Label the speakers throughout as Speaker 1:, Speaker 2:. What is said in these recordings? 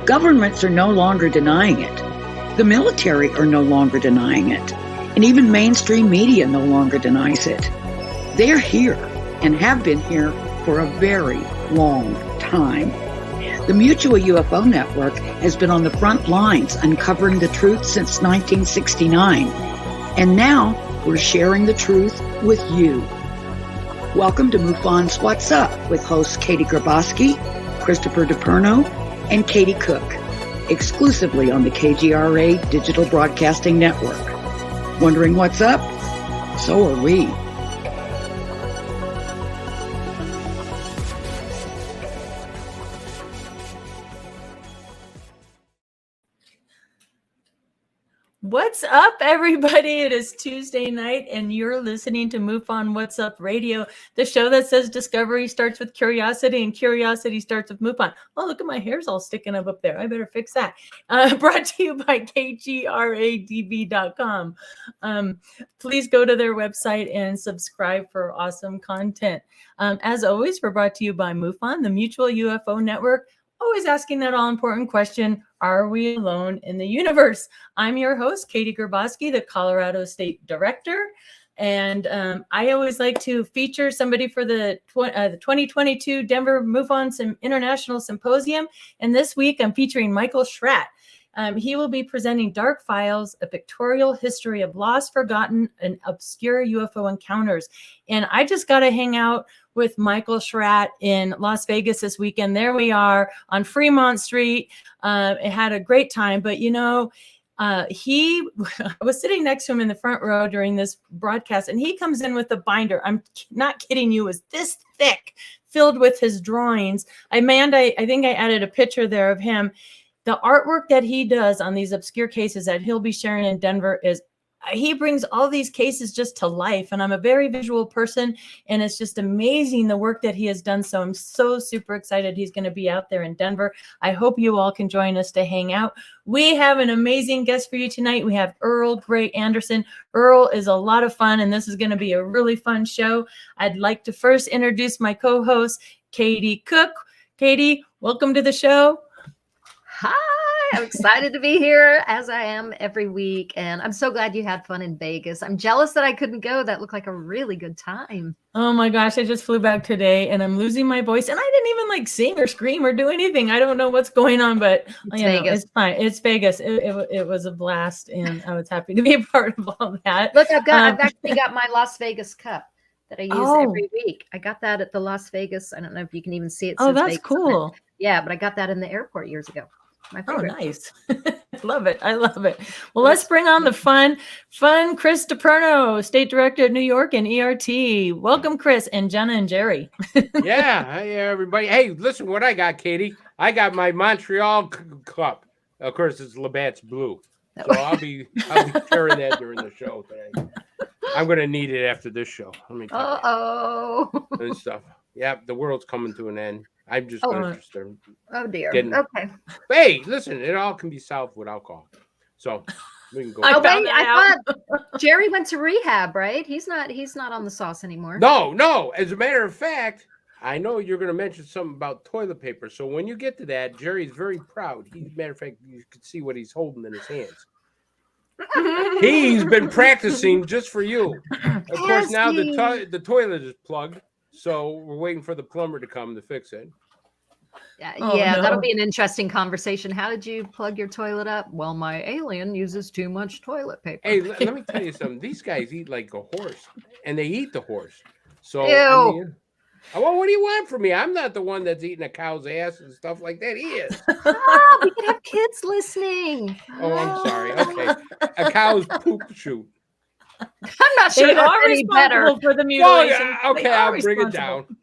Speaker 1: Governments are no longer denying it. The military are no longer denying it. And even mainstream media no longer denies it. They're here and have been here for a very long time. The Mutual UFO Network has been on the front lines uncovering the truth since 1969. And now we're sharing the truth with you. Welcome to MUFON's What's Up with hosts Katie Griboski, Chris Deperno, and Katie Cook, exclusively on the KGRA Digital Broadcasting Network. Wondering what's up? So are we.
Speaker 2: What's up, everybody? It is Tuesday night, and you're listening to MUFON What's Up Radio, the show that says discovery starts with curiosity, and curiosity starts with MUFON. Oh, look at my hair's all sticking up there. I better fix that. Brought to you by KGRADB.com. Please go to their website and subscribe for awesome content. As always, we're brought to you by MUFON, the Mutual UFO Network. Always asking that all-important question, are we alone in the universe? I'm your host, Katie Griboski, the Colorado State Director. And I always like to feature somebody for the 2022 Denver MUFON International Symposium. And this week, I'm featuring Michael Schratt. He will be presenting Dark Files, a pictorial history of lost, forgotten, and obscure UFO encounters. And I just got to hang out with Michael Schratt in Las Vegas this weekend. There we are on Fremont Street. It had a great time, but I was sitting next to him in the front row during this broadcast, and he comes in with a binder. I'm not kidding you, is this thick, filled with his drawings. Amanda, I think I added a picture there of him. The artwork that he does on these obscure cases that he'll be sharing in Denver he brings all these cases just to life. And I'm a very visual person, and it's just amazing the work that he has done. So I'm so super excited he's going to be out there in Denver. I hope you all can join us to hang out. We have an amazing guest for you tonight. We have Earl Grey Anderson. Earl is a lot of fun, and this is going to be a really fun show. I'd like to first introduce my co-host, Katie Cook. Katie, welcome to the show.
Speaker 3: Hi, I'm excited to be here as I am every week. And I'm so glad you had fun in Vegas. I'm jealous that I couldn't go. That looked like a really good time.
Speaker 2: Oh my gosh, I just flew back today and I'm losing my voice. And I didn't even sing or scream or do anything. I don't know what's going on, but it's fine. It's Vegas. It was a blast, and I was happy to be a part of all that.
Speaker 3: Look, I've actually got my Las Vegas cup that I use every week. I got that at the Las Vegas. I don't know if you can even see it.
Speaker 2: Oh, that's Vegas cool.
Speaker 3: Yeah, but I got that in the airport years ago.
Speaker 2: Oh, nice. Love it. I love it. Well, let's bring on the fun Chris Deperno, State Director of New York and ERT. Welcome, Chris, and Jenna and Jerry.
Speaker 4: Yeah. Hey, everybody. Hey, listen what I got, Katie. I got my Montreal cup. Of course, it's Labatt's blue. So I'll be carrying that during the show today. I'm going to need it after this show. Let me tell you. And stuff. Yeah, the world's coming to an end. I'm just interested.
Speaker 3: Oh dear. Okay.
Speaker 4: Hey, listen, it all can be solved with alcohol. So we can go.
Speaker 3: I thought Jerry went to rehab, right? He's not on the sauce anymore.
Speaker 4: No. As a matter of fact, I know you're going to mention something about toilet paper. So when you get to that, Jerry's very proud. Matter of fact, you can see what he's holding in his hands. He's been practicing just for you. Of course, now the toilet is plugged. So we're waiting for the plumber to come to fix it.
Speaker 3: Yeah, that'll be an interesting conversation. How did you plug your toilet up? Well, my alien uses too much toilet paper.
Speaker 4: Hey, let me tell you something. These guys eat like a horse, and they eat the horse. So,
Speaker 3: ew.
Speaker 4: Well, what do you want from me? I'm not the one that's eating a cow's ass and stuff like that. He is.
Speaker 3: We could have kids listening.
Speaker 4: Oh, I'm sorry. Okay, a cow's poop shoot.
Speaker 3: I'm not sure that's any better
Speaker 2: for the mutilation.
Speaker 4: Well, okay, I'll bring it down.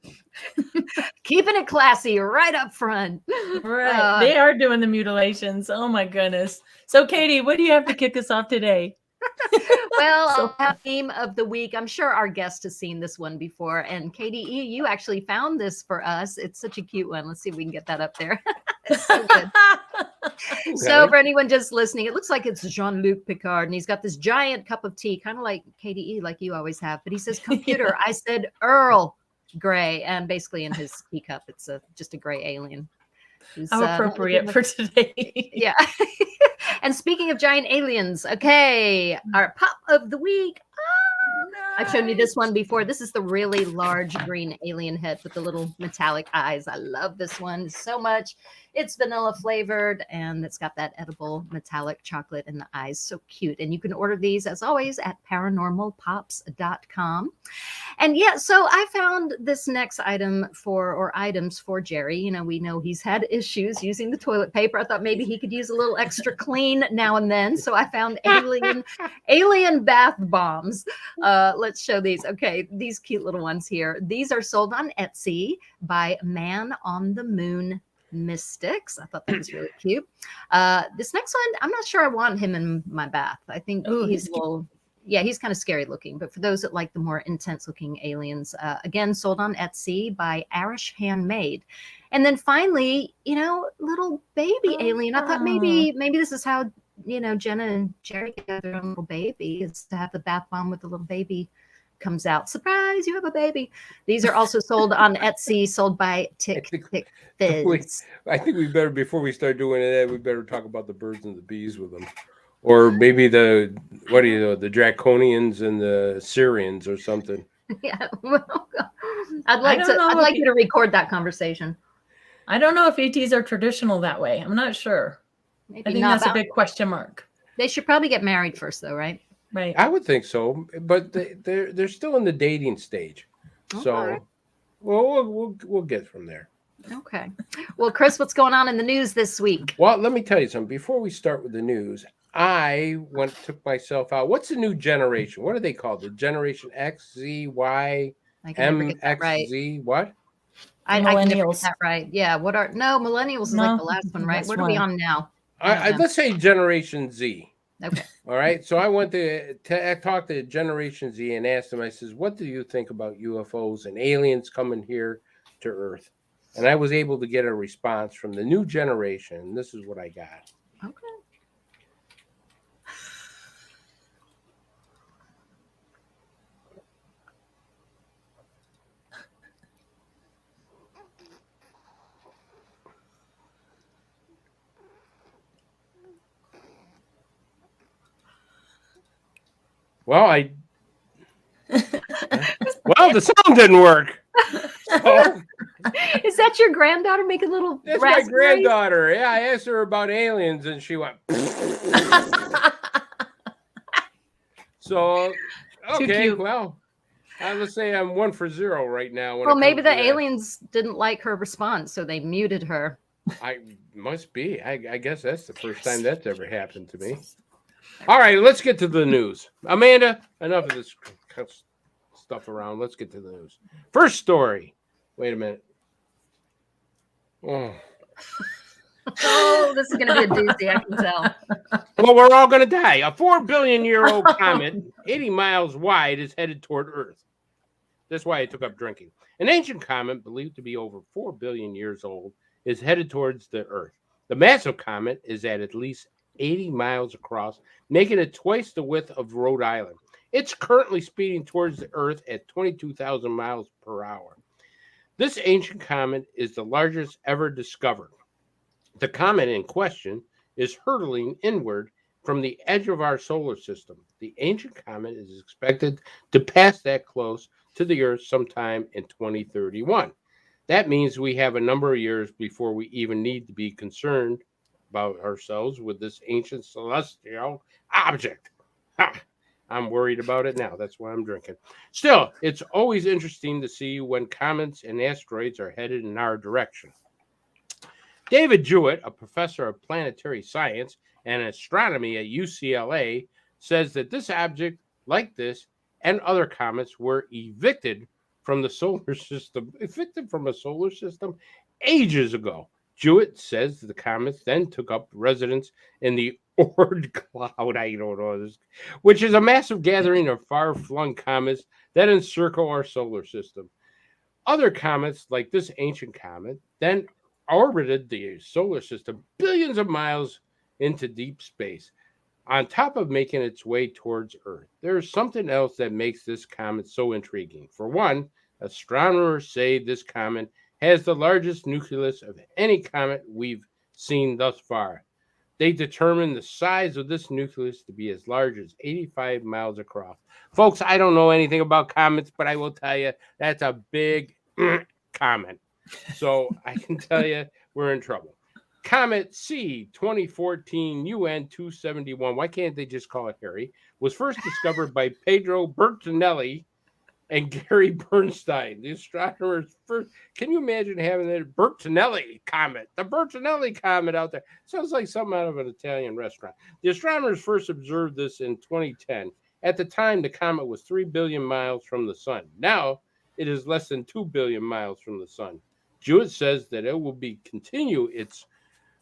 Speaker 3: Keeping it classy right up front.
Speaker 2: Right. They are doing the mutilations. Oh my goodness. So Katie, what do you have to kick us off today?
Speaker 3: Well, our theme of the week, I'm sure our guest has seen this one before. And Katie, you actually found this for us. It's such a cute one. Let's see if we can get that up there. It's so good. Okay. So for anyone just listening, it looks like it's Jean-Luc Picard. And he's got this giant cup of tea, kind of like Katie, like you always have. But he says, computer, I said Earl Grey. And basically in his teacup, it's just a gray alien.
Speaker 2: How appropriate for today.
Speaker 3: Yeah. And speaking of giant aliens, okay, our pop of the week. I've shown you this one before. This is the really large green alien head with the little metallic eyes. I love this one so much. It's vanilla flavored and it's got that edible metallic chocolate in the eyes. So cute. And you can order these as always at paranormalpops.com. And yeah, so I found this next items for Jerry. You know, we know he's had issues using the toilet paper. I thought maybe he could use a little extra clean now and then. So I found alien bath bombs. Let's show these. Okay, these cute little ones here. These are sold on Etsy by Man on the Moon Mystics. I thought that was really cute. This next one, I'm not sure I want him in my bath. I think he's a little... Yeah, he's kind of scary looking, but for those that like the more intense looking aliens, again, sold on Etsy by Arish Handmade. And then finally, you know, little baby alien. I thought maybe this is how, you know, Jenna and Jerry get their own little baby, is to have the bath bomb with the little baby comes out. Surprise, you have a baby. These are also sold on Etsy, sold by Tick Fizz.
Speaker 4: I think we better, before we start doing that, we better talk about the birds and the bees with them. Or maybe the Draconians and the Syrians or something.
Speaker 3: Yeah, well, I'd like you to record that conversation.
Speaker 2: I don't know if ETs are traditional that way. I'm not sure.
Speaker 3: Maybe
Speaker 2: I think that's a big question mark.
Speaker 3: They should probably get married first, though, right?
Speaker 2: Right.
Speaker 4: I would think so, but they're still in the dating stage. Okay. So, we'll get from there.
Speaker 3: Okay. Well, Chris, what's going on in the news this week?
Speaker 4: Well, let me tell you something. Before we start with the news, I took myself out. What's the new generation? What are they called? The Generation X, Z, Y, M, X,
Speaker 3: right.
Speaker 4: Z, what?
Speaker 3: I can never get that right. Yeah. Millennials is like the last one, right? What are we on now?
Speaker 4: Let's say Generation Z.
Speaker 3: Okay.
Speaker 4: All right. So I went to talk to Generation Z and asked them, I says, what do you think about UFOs and aliens coming here to Earth? And I was able to get a response from the new generation. This is what I got.
Speaker 3: Okay.
Speaker 4: Well, the sound didn't work. So,
Speaker 3: is that your granddaughter making little?
Speaker 4: That's my granddaughter. Yeah, I asked her about aliens, and she went. So, okay, well, let's say I'm 1 for 0 right now.
Speaker 3: Well, maybe the aliens didn't like her response, so they muted her.
Speaker 4: I must be. I guess that's the first time that's ever happened to me. All right, let's get to the news. Amanda, enough of this stuff around. Let's get to the news. First story. Wait a minute.
Speaker 3: Oh, this is going to be a doozy, I can tell.
Speaker 4: Well, we're all going to die. A 4 billion-year-old comet, 80 miles wide, is headed toward Earth. That's why I took up drinking. An ancient comet, believed to be over 4 billion years old, is headed towards the Earth. The massive comet is at least 80 miles across, making it twice the width of Rhode Island. It's currently speeding towards the Earth at 22,000 miles per hour. This ancient comet is the largest ever discovered. The comet in question is hurtling inward from the edge of our solar system. The ancient comet is expected to pass that close to the Earth sometime in 2031. That means we have a number of years before we even need to be concerned about ourselves with this ancient celestial object. Ha! I'm worried about it now. That's why I'm drinking. Still, it's always interesting to see when comets and asteroids are headed in our direction. David Jewett, a professor of planetary science and astronomy at UCLA, says that this object, like this and other comets, were evicted from a solar system ages ago. Jewett says the comets then took up residence in the Oort cloud, I don't know this, which is a massive gathering of far-flung comets that encircle our solar system. Other comets, like this ancient comet, then orbited the solar system billions of miles into deep space, on top of making its way towards Earth. There's something else that makes this comet so intriguing. For one, astronomers say this comet has the largest nucleus of any comet we've seen thus far. They determined the size of this nucleus to be as large as 85 miles across. Folks, I don't know anything about comets, but I will tell you that's a big comet. So I can tell you we're in trouble. Comet C 2014 UN 271, why can't they just call it Harry, was first discovered by Pedro Bertinelli and Gary Bernstein. The astronomers first, can you imagine having that Bertinelli comet? The Bertinelli comet out there. Sounds like something out of an Italian restaurant. The astronomers first observed this in 2010. At the time, the comet was 3 billion miles from the sun. Now, it is less than 2 billion miles from the sun. Jewett says that it will continue its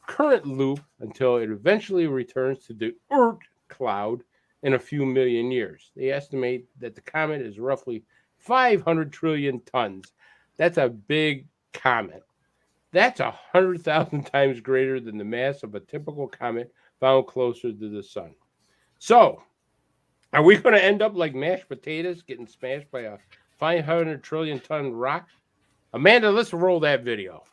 Speaker 4: current loop until it eventually returns to the Oort cloud in a few million years. They estimate that the comet is roughly 500 trillion tons. That's a big comet. That's 100,000 times greater than the mass of a typical comet found closer to the sun. So, are we going to end up like mashed potatoes getting smashed by a 500 trillion ton rock? Amanda, let's roll that video.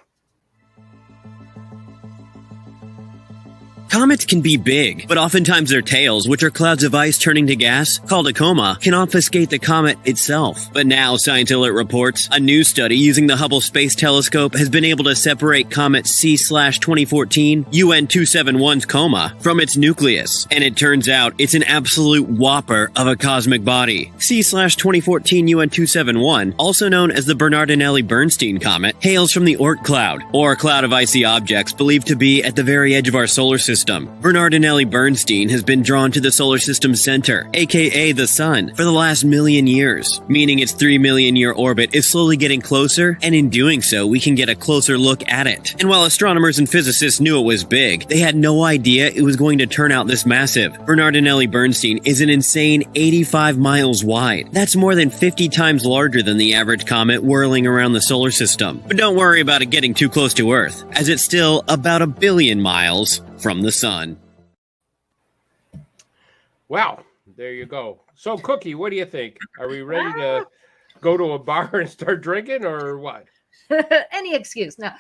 Speaker 5: Comets can be big, but oftentimes their tails, which are clouds of ice turning to gas, called a coma, can obfuscate the comet itself. But now, Science Alert reports, a new study using the Hubble Space Telescope has been able to separate Comet C/2014 UN 271's coma from its nucleus. And it turns out it's an absolute whopper of a cosmic body. C/2014 UN 271, also known as the Bernardinelli-Bernstein comet, hails from the Oort cloud, or a cloud of icy objects believed to be at the very edge of our solar system. Bernardinelli-Bernstein has been drawn to the solar system's center, aka the sun, for the last million years, meaning its 3 million year orbit is slowly getting closer, and in doing so, we can get a closer look at it. And while astronomers and physicists knew it was big, they had no idea it was going to turn out this massive. Bernardinelli-Bernstein is an insane 85 miles wide. That's more than 50 times larger than the average comet whirling around the solar system. But don't worry about it getting too close to Earth, as it's still about 1 billion miles from the sun.
Speaker 4: Wow, there you go. So, Cookie, what do you think? Are we ready to go to a bar and start drinking, or what?
Speaker 3: Any excuse. No.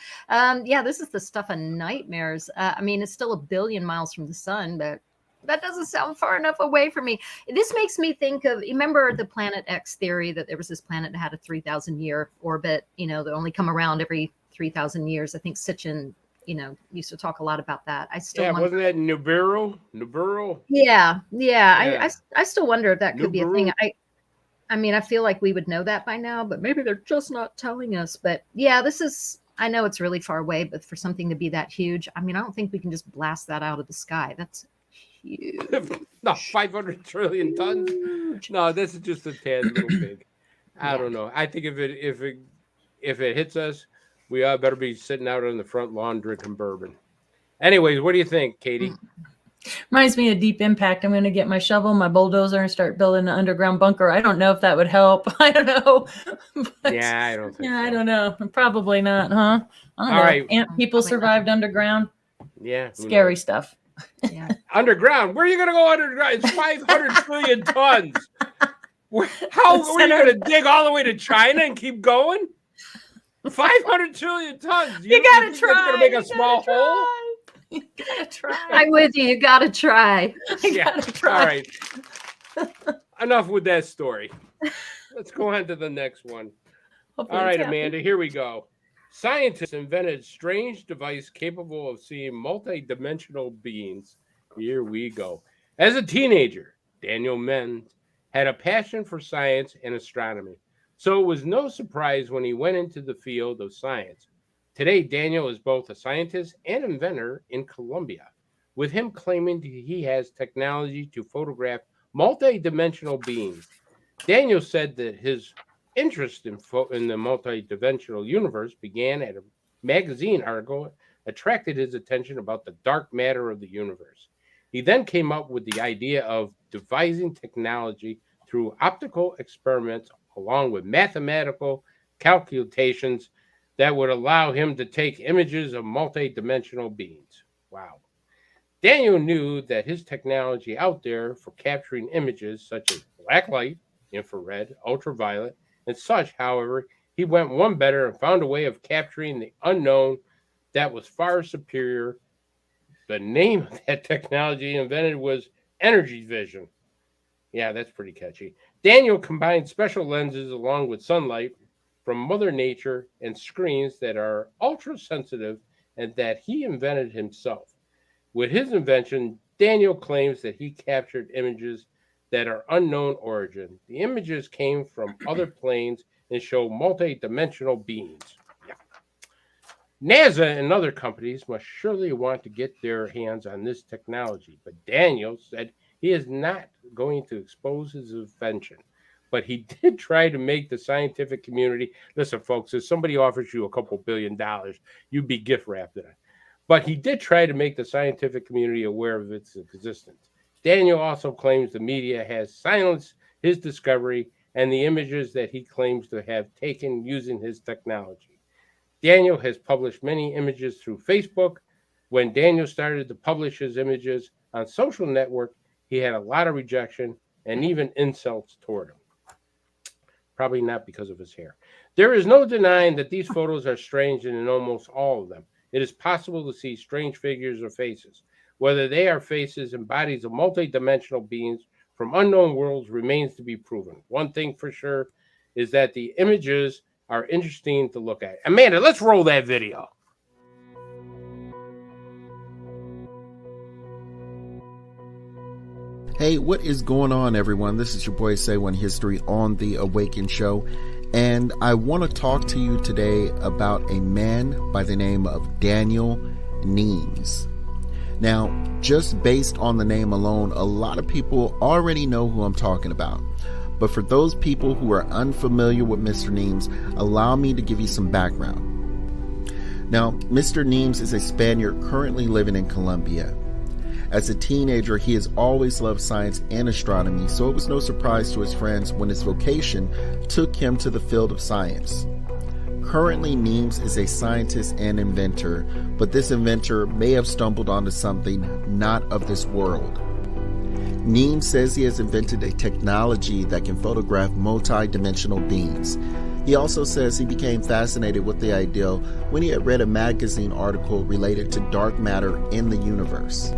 Speaker 3: Yeah, this is the stuff of nightmares. I mean, it's still 1 billion miles from the sun, but that doesn't sound far enough away from me. This makes me think of, remember the Planet X theory, that there was this planet that had a 3,000 year orbit, that only come around every 3,000 years. I think Sitchin used to talk a lot about that. I still wonder,
Speaker 4: wasn't that Nibiru?
Speaker 3: Yeah. I still wonder if that could be a thing. I mean, I feel like we would know that by now, but maybe they're just not telling us. But yeah, I know it's really far away, but for something to be that huge, I mean, I don't think we can just blast that out of the sky. That's huge.
Speaker 4: No, 500 trillion tons. No, this is just a tad little big. I don't know. I think if it hits us, we all better be sitting out on the front lawn drinking bourbon. Anyways, what do you think, Katie?
Speaker 2: Reminds me of Deep Impact. I'm going to get my shovel, my bulldozer, and start building an underground bunker. I don't know if that would help. I don't know. But,
Speaker 4: yeah, I don't think so.
Speaker 2: I don't know. Probably not, huh? I don't know.
Speaker 4: Right.
Speaker 2: Ant people survived underground.
Speaker 4: Yeah.
Speaker 2: Scary stuff.
Speaker 3: Yeah.
Speaker 4: Underground? Where are you going to go underground? It's 500 trillion tons. How are you going to dig all the way to China and keep going? 500 trillion tons.
Speaker 2: You gotta try.
Speaker 4: It's gonna make a small hole.
Speaker 2: You gotta try.
Speaker 3: I'm with you. You gotta try.
Speaker 2: Gotta try.
Speaker 4: All right. Enough with that story. Let's go on to the next one.
Speaker 2: Hopefully
Speaker 4: all right, Amanda, here we go. Scientists invented a strange device capable of seeing multi-dimensional beings. Here we go. As a teenager, Daniel Menz had a passion for science and astronomy. So it was no surprise when he went into the field of science. Today, Daniel is both a scientist and inventor in Colombia, with him claiming he has technology to photograph multi-dimensional beings. Daniel said that his interest in the multi-dimensional universe began at a magazine article attracted his attention about the dark matter of the universe. He then came up with the idea of devising technology through optical experiments along with mathematical calculations that would allow him to take images of multi-dimensional beings. Wow. Daniel knew that his technology out there for capturing images such as black light, infrared, ultraviolet, and such, however, he went one better and found a way of capturing the unknown that was far superior. The name of that technology he invented was energy vision. Yeah, that's pretty catchy. Daniel combined special lenses along with sunlight from Mother Nature and screens that are ultra sensitive and that he invented himself. With his invention, Daniel claims that he captured images that are unknown origin. The images came from other planes and show multi-dimensional beings. Yeah. NASA and other companies must surely want to get their hands on this technology, but Daniel said he is not going to expose his invention. But he did try to make the scientific community, listen, folks, if somebody offers you $2 billion, you'd be gift wrapped in it. But he did try to make the scientific community aware of its existence. Daniel also claims the media has silenced his discovery and the images that he claims to have taken using his technology. Daniel has published many images through Facebook. When Daniel started to publish his images on social network, he had a lot of rejection and even insults toward him. Probably not because of his hair. There is no denying that these photos are strange, and in almost all of them, it is possible to see strange figures or faces. Whether they are faces and bodies of multidimensional beings from unknown worlds remains to be proven. One thing for sure is that the images are interesting to look at. Amanda, let's roll that video.
Speaker 6: Hey, what is going on, everyone? This is your boy Say One History on the Awaken Show, and I want to talk to you today about a man by the name of Daniel Nemes. Now, just based on the name alone, a lot of people already know who I'm talking about. But for those people who are unfamiliar with Mr. Nemes, allow me to give you some background. Now, Mr. Nemes is a Spaniard currently living in Colombia. As a teenager, he has always loved science and astronomy, so it was no surprise to his friends when his vocation took him to the field of science. Currently, Nemes is a scientist and inventor, but this inventor may have stumbled onto something not of this world. Nemes says he has invented a technology that can photograph multi-dimensional beings. He also says he became fascinated with the idea when he had read a magazine article related to dark matter in the universe.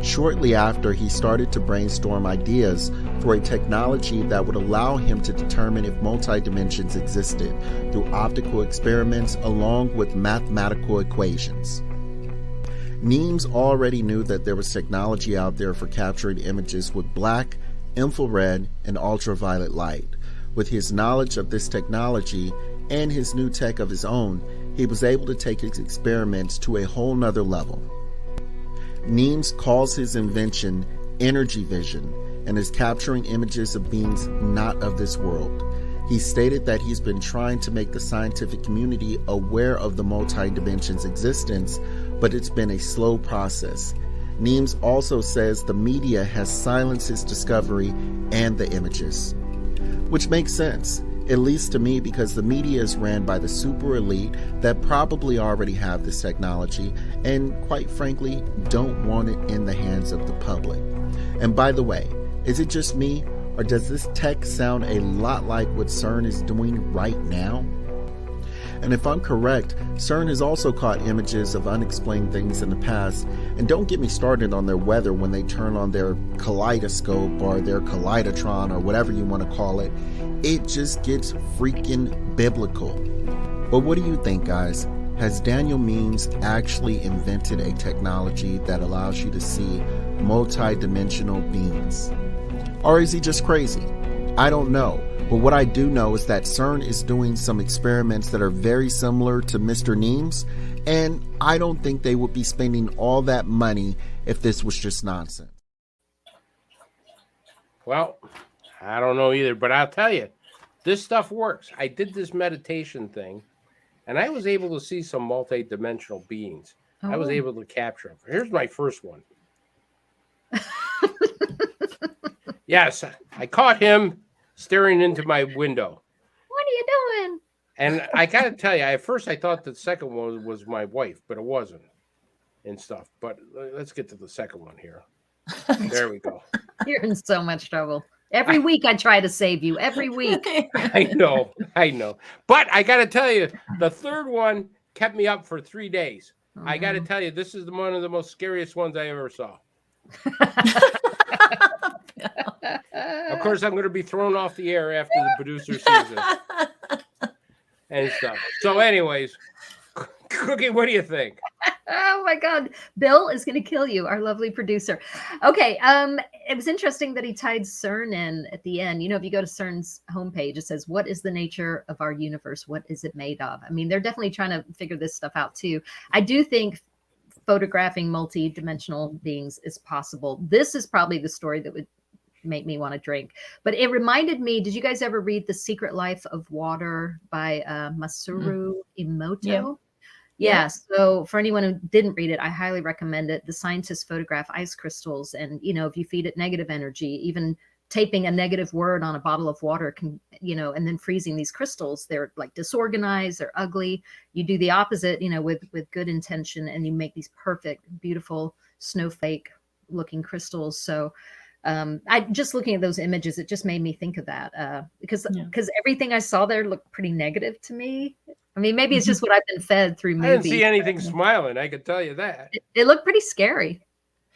Speaker 6: Shortly after, he started to brainstorm ideas for a technology that would allow him to determine if multi-dimensions existed through optical experiments along with mathematical equations. Nemes already knew that there was technology out there for capturing images with black, infrared, and ultraviolet light. With his knowledge of this technology and his new tech of his own, he was able to take his experiments to a whole nother level. Nemes calls his invention energy vision and is capturing images of beings not of this world. He stated that he's been trying to make the scientific community aware of the multi-dimensions existence, but it's been a slow process. Nemes also says the media has silenced his discovery and the images, which makes sense, at least to me, because the media is ran by the super elite that probably already have this technology and, quite frankly, don't want it in the hands of the public. And by the way, is it just me, or does this tech sound a lot like what CERN is doing right now? And if I'm correct, CERN has also caught images of unexplained things in the past, and don't get me started on their weather when they turn on their kaleidoscope or their kaleidotron or whatever you want to call it. It just gets freaking biblical. But what do you think, guys? Has Daniel Nemes actually invented a technology that allows you to see multi-dimensional beings? Or is he just crazy? I don't know. But what I do know is that CERN is doing some experiments that are very similar to Mr. Nemes, and I don't think they would be spending all that money if this was just nonsense.
Speaker 4: Well, I don't know either, but I'll tell you, this stuff works. I did this meditation thing, and I was able to see some multi-dimensional beings. I was able to capture them. Here's my first one. Yes, I caught him staring into my window.
Speaker 3: What are you doing?
Speaker 4: And I got to tell you, at first I thought the second one was my wife, but it wasn't and stuff. But let's get to the second one here. There we go.
Speaker 3: You're in so much trouble. Every week I try to save you. Every week.
Speaker 4: I know. But I got to tell you, the third one kept me up for 3 days.
Speaker 3: Oh,
Speaker 4: I got to tell you, this is one of the most scariest ones I ever saw. Of course, I'm going to be thrown off the air after the producer sees this and stuff. So anyways, Cookie, what do you think?
Speaker 3: Oh my God, Bill is going to kill you, our lovely producer. Okay, it was interesting that he tied CERN in at the end. You know, if you go to CERN's homepage, it says, "What is the nature of our universe? What is it made of?" I mean, they're definitely trying to figure this stuff out too. I do think photographing multi-dimensional beings is possible. This is probably the story that would make me want to drink. But it reminded me, did you guys ever read The Secret Life of Water by Masaru Emoto? Yeah. So for anyone who didn't read it, I highly recommend it. The scientists photograph ice crystals, and you know, if you feed it negative energy, even taping a negative word on a bottle of water can, you know, and then freezing these crystals, they're like disorganized, they're ugly. You do the opposite, you know, with good intention, and you make these perfect, beautiful snowflake looking crystals. So I just looking at those images, it just made me think of that because everything I saw there looked pretty negative to me. I mean, maybe it's just what I've been fed through movies.
Speaker 4: I didn't see anything smiling, I can tell you that.
Speaker 3: It looked pretty scary.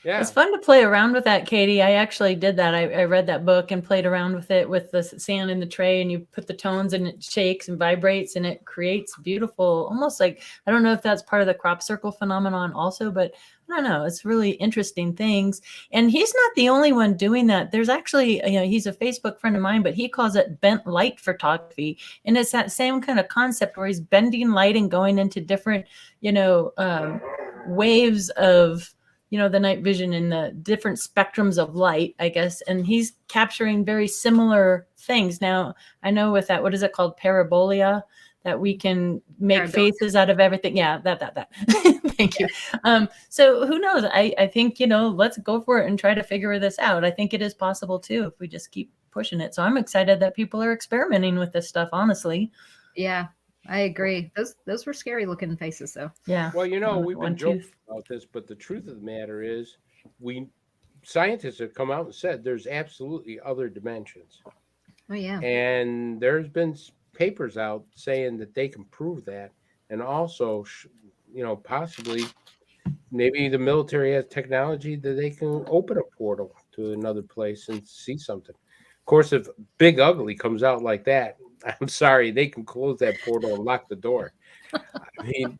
Speaker 4: Yeah.
Speaker 2: It's fun to play around with that, Katie. I actually did that. I read that book and played around with it with the sand in the tray, and you put the tones and it shakes and vibrates and it creates beautiful, almost like, I don't know if that's part of the crop circle phenomenon also, but I don't know. It's really interesting things. And he's not the only one doing that. There's actually, you know, he's a Facebook friend of mine, but he calls it bent light photography. And it's that same kind of concept where he's bending light and going into different, you know, waves of, you know, the night vision and the different spectrums of light, I guess. And he's capturing very similar things. Now, I know with that, what is it called? Parabolia, that we can make faces out of everything. Yeah, that. Thank you. So who knows? I think, you know, let's go for it and try to figure this out. I think it is possible too, if we just keep pushing it. So I'm excited that people are experimenting with this stuff, honestly.
Speaker 3: Yeah. I agree. Those were scary looking faces, though.
Speaker 2: Yeah.
Speaker 4: Well, you know, we've been joking about this, but the truth of the matter is, scientists have come out and said there's absolutely other dimensions.
Speaker 3: Oh yeah.
Speaker 4: And there's been papers out saying that they can prove that, and also, you know, possibly, maybe the military has technology that they can open a portal to another place and see something. Of course, if Big Ugly comes out like that, I'm sorry, they can close that portal and lock the door. I mean,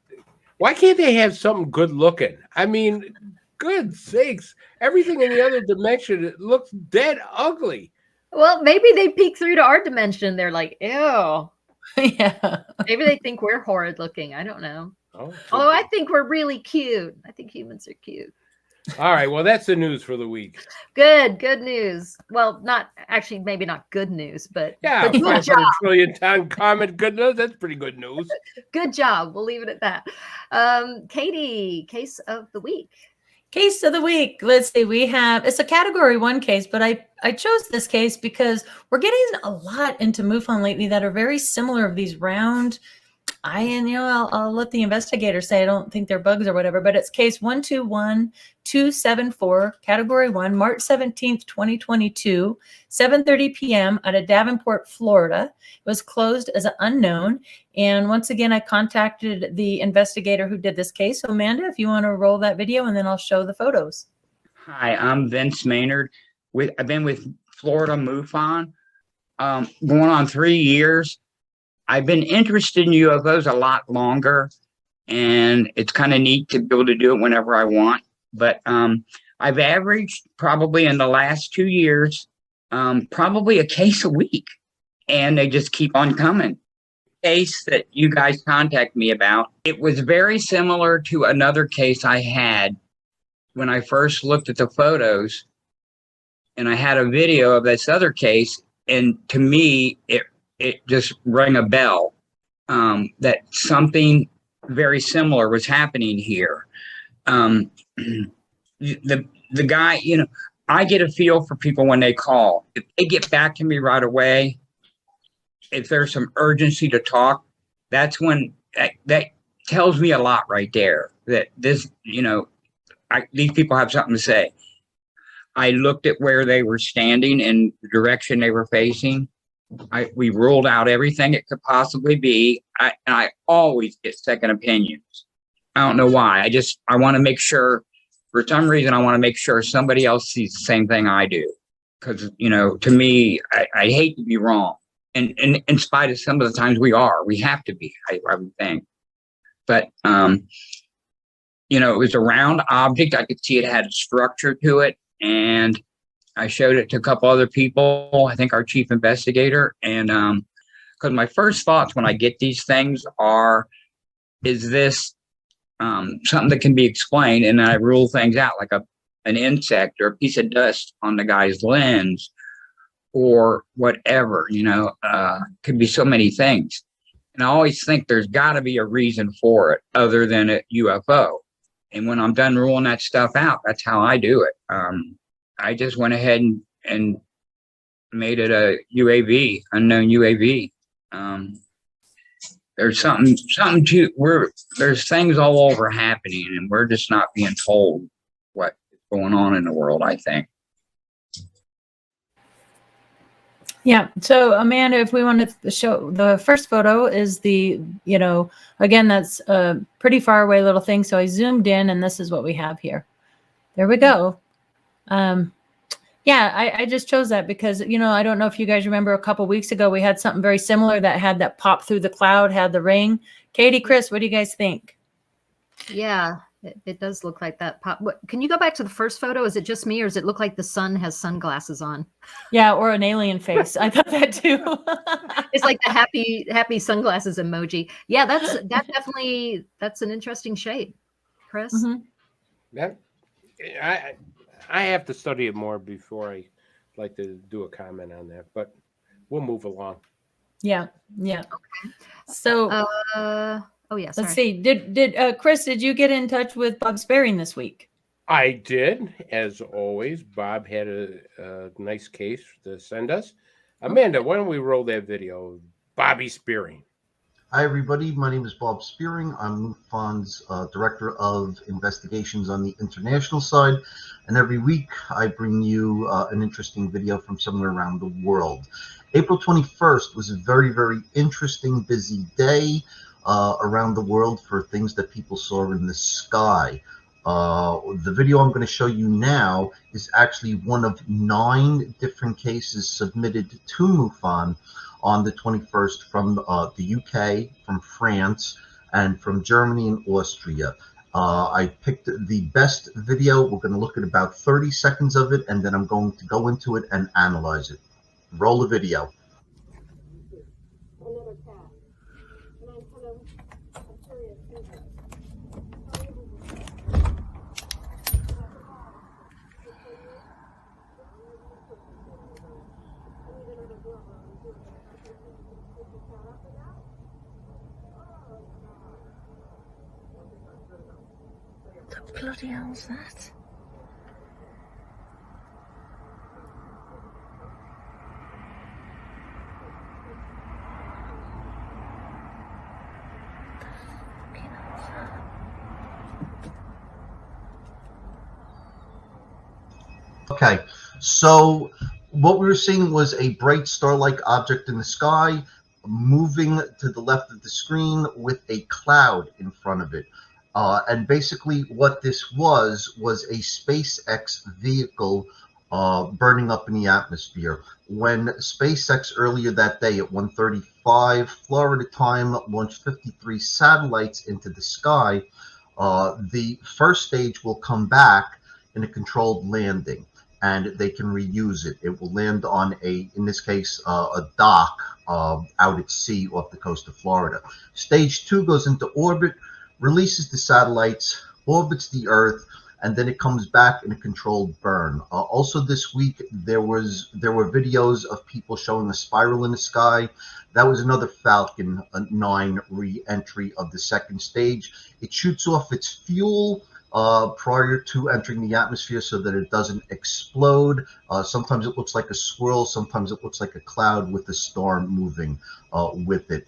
Speaker 4: why can't they have something good looking? I mean, good sakes, everything in the other dimension, it looks dead ugly.
Speaker 3: Well, maybe they peek through to our dimension. They're like, ew.
Speaker 2: Yeah.
Speaker 3: Maybe they think we're horrid looking. I don't know.
Speaker 4: Oh,
Speaker 3: although I think we're really cute. I think humans are cute.
Speaker 4: All right. Well, that's the news for the week.
Speaker 3: Good news. Well, not actually, maybe not good news, but
Speaker 4: yeah,
Speaker 3: good
Speaker 4: 500 trillion ton comment. Good news. That's pretty good news.
Speaker 3: Good job. We'll leave it at that. Katie, case of the week.
Speaker 2: Case of the week. Let's see. We have, it's a category 1 case, but I chose this case because we're getting a lot into MUFON lately that are very similar of these round. I'll let the investigator say I don't think they're bugs or whatever, but it's case 121274, category 1, March 17th, 2022, 7:30 p.m. out of Davenport, Florida. It was closed as an unknown. And once again, I contacted the investigator who did this case. So Amanda, if you want to roll that video, and then I'll show the photos.
Speaker 7: Hi, I'm Vince Maynard. I've been with Florida MUFON going on 3 years. I've been interested in UFOs a lot longer, and it's kind of neat to be able to do it whenever I want. But I've averaged probably in the last 2 years, probably a case a week, and they just keep on coming. Case that you guys contact me about, it was very similar to another case I had when I first looked at the photos, and I had a video of this other case, and to me, it just rang a bell that something very similar was happening here. The guy, you know, I get a feel for people when they call. If they get back to me right away, if there's some urgency to talk, that's when that tells me a lot right there, that this, you know, these people have something to say. I looked at where they were standing and the direction they were facing. We ruled out everything it could possibly be. I always get second opinions. I don't know why. I want to make sure, for some reason, I want to make sure somebody else sees the same thing I do. Because, to me, I hate to be wrong. And in spite of some of the times we have to be, I would think. But, it was a round object. I could see it had a structure to it. And I showed it to a couple other people, I think our chief investigator. And because my first thoughts when I get these things is this something that can be explained? And I rule things out, like an insect or a piece of dust on the guy's lens or whatever, could be so many things. And I always think there's got to be a reason for it other than a UFO. And when I'm done ruling that stuff out, that's how I do it. I just went ahead and made it a UAV, unknown UAV. There's there's things all over happening, and we're just not being told what's going on in the world, I think.
Speaker 2: Yeah. So Amanda, if we wanted to show, the first photo is again, that's a pretty far away little thing. So I zoomed in and this is what we have here. There we go. I just chose that because, I don't know if you guys remember a couple weeks ago, we had something very similar that had that pop through the cloud, had the ring. Katie, Chris, what do you guys think?
Speaker 3: Yeah, it does look like that pop. Can you go back to the first photo? Is it just me or does it look like the sun has sunglasses on?
Speaker 2: Yeah, or an alien face. I thought that too.
Speaker 3: It's like the happy sunglasses emoji. Yeah, that's an interesting shape, Chris.
Speaker 2: Mm-hmm.
Speaker 4: That I have to study it more before I like to do a comment on that, but we'll move along.
Speaker 2: Yeah. Okay. So
Speaker 3: sorry.
Speaker 2: Let's see. Did Chris, did you get in touch with Bob Sparing this week?
Speaker 4: I did, as always. Bob had a nice case to send us. Amanda, why don't we roll that video of Bobby Spearing?
Speaker 6: Hi, everybody. My name is Bob Spearing. I'm MUFON's Director of Investigations on the international side. And every week I bring you an interesting video from somewhere around the world. April 21st was a very, very interesting, busy day around the world for things that people saw in the sky. The video I'm going to show you now is actually one of 9 different cases submitted to MUFON on the 21st from the UK, from France, and from Germany and Austria. I picked the best video. We're going to look at about 30 seconds of it, and then I'm going to go into it and analyze it. Roll the video.
Speaker 8: Another cat. And I'm curious.
Speaker 9: What the bloody hell's that?
Speaker 6: Okay, so what we were seeing was a bright star-like object in the sky moving to the left of the screen with a cloud in front of it. And basically what this was a SpaceX vehicle burning up in the atmosphere. When SpaceX earlier that day at 1:35 Florida time launched 53 satellites into the sky, the first stage will come back in a controlled landing, and they can reuse it. It will land on in this case, a dock out at sea off the coast of Florida. Stage 2 goes into orbit, releases the satellites, orbits the Earth, and then it comes back in a controlled burn. Also this week, there were videos of people showing a spiral in the sky. That was another Falcon 9 re-entry of the second stage. It shoots off its fuel prior to entering the atmosphere so that it doesn't explode. Sometimes it looks like a swirl, sometimes it looks like a cloud with a storm moving with it.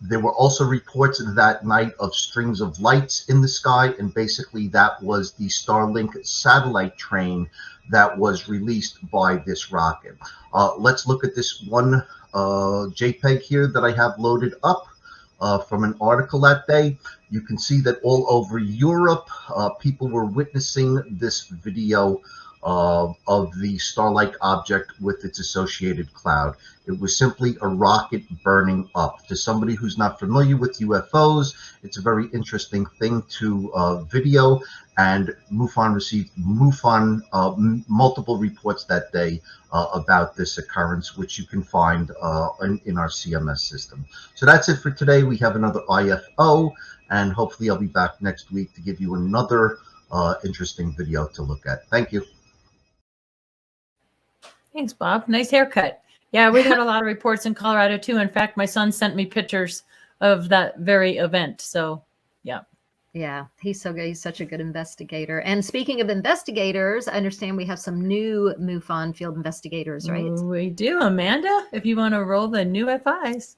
Speaker 6: There were also reports that night of strings of lights in the sky, and basically that was the Starlink satellite train that was released by this rocket. Let's look at this one JPEG here that I have loaded up from an article that day. You can see that all over Europe, people were witnessing this video of the star-like object with its associated cloud. It was simply a rocket burning up. To somebody who's not familiar with UFOs, it's a very interesting thing to video, and MUFON received multiple reports that day about this occurrence, which you can find in our CMS system. So that's it for today. We have another IFO, and hopefully I'll be back next week to give you another interesting video to look at. Thank you.
Speaker 2: Thanks, Bob. Nice haircut. Yeah, we had a lot of reports in Colorado too. In fact, my son sent me pictures of that very event. So, yeah.
Speaker 3: Yeah, he's so good. He's such a good investigator. And speaking of investigators, I understand we have some new MUFON field investigators, right?
Speaker 2: We do. Amanda, if you want to roll the new FIs.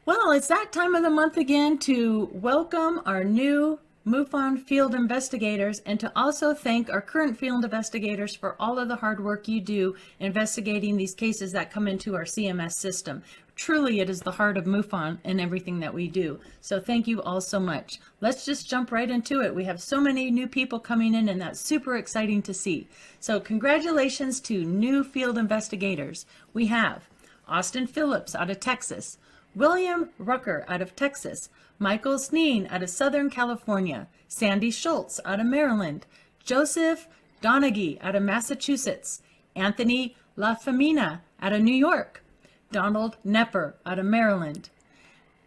Speaker 2: Well, it's that time of the month again to welcome our new MUFON field investigators and to also thank our current field investigators for all of the hard work you do investigating these cases that come into our CMS system. Truly, it is the heart of MUFON and everything that we do. So thank you all so much. Let's just jump right into it. We have so many new people coming in, and that's super exciting to see. So congratulations to new field investigators. We have Austin Phillips out of Texas, William Rucker out of Texas, Michael Sneen out of Southern California, Sandy Schultz out of Maryland, Joseph Donaghy out of Massachusetts, Anthony LaFemina out of New York, Donald Nepper out of Maryland,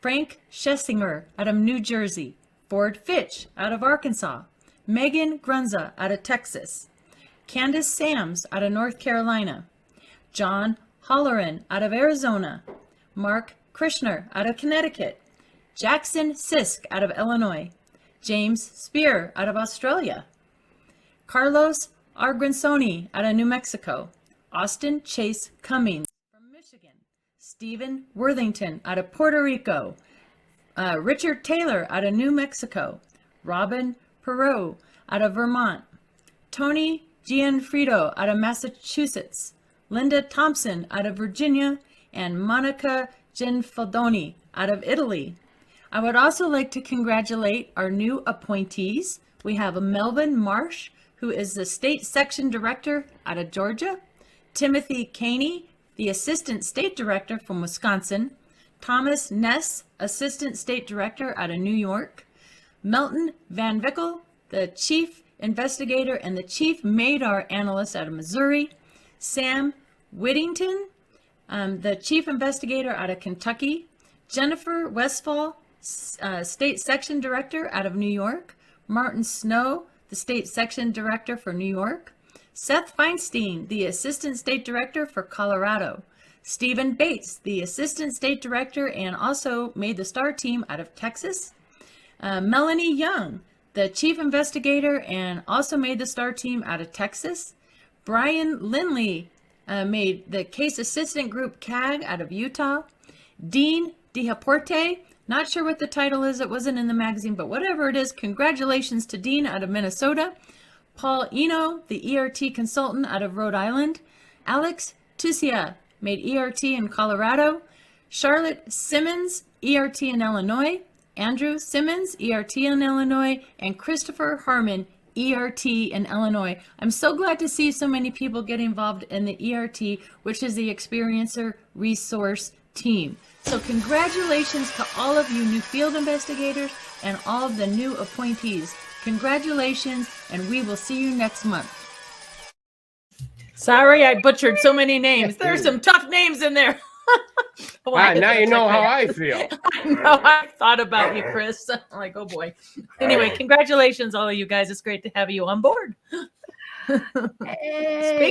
Speaker 2: Frank Schesinger out of New Jersey, Ford Fitch out of Arkansas, Megan Grunza out of Texas, Candace Sams out of North Carolina, John Holleran out of Arizona, Mark Krishner out of Connecticut, Jackson Sisk out of Illinois, James Spear out of Australia, Carlos Argensoni out of New Mexico, Austin Chase Cummings from Michigan, Stephen Worthington out of Puerto Rico, Richard Taylor out of New Mexico, Robin Perot out of Vermont, Tony Gianfrido out of Massachusetts, Linda Thompson out of Virginia, and Monica Ginfaldoni out of Italy. I would also like to congratulate our new appointees. We have Melvin Marsh, who is the State Section Director out of Georgia, Timothy Caney, the Assistant State Director from Wisconsin, Thomas Ness, Assistant State Director out of New York, Melton Van Vickel, the Chief Investigator and the Chief Madar Analyst out of Missouri, Sam Whittington, the Chief Investigator out of Kentucky, Jennifer Westfall, State Section Director out of New York, Martin Snow, the State Section Director for New York, Seth Feinstein, the Assistant State Director for Colorado, Stephen Bates, the Assistant State Director and also made the STAR team out of Texas, Melanie Young, the Chief Investigator and also made the STAR team out of Texas, Brian Lindley made the Case Assistant Group CAG out of Utah, Dean Diaporte, not sure what the title is, it wasn't in the magazine, but whatever it is, congratulations to Dean out of Minnesota, Paul Eno, the ERT consultant out of Rhode Island, Alex Tusia made ERT in Colorado, Charlotte Simmons, ERT in Illinois, Andrew Simmons, ERT in Illinois, and Christopher Harmon, ERT in Illinois. I'm so glad to see so many people get involved in the ERT, which is the Experiencer Resource Team. So congratulations to all of you new field investigators and all of the new appointees. Congratulations, and we will see you next month. Sorry, I butchered so many names. There's some tough names in there.
Speaker 4: Now you know how I feel.
Speaker 2: I know. I thought about you, Chris. I'm like, oh boy. Anyway, congratulations, all of you guys. It's great to have you on board.
Speaker 3: Hey,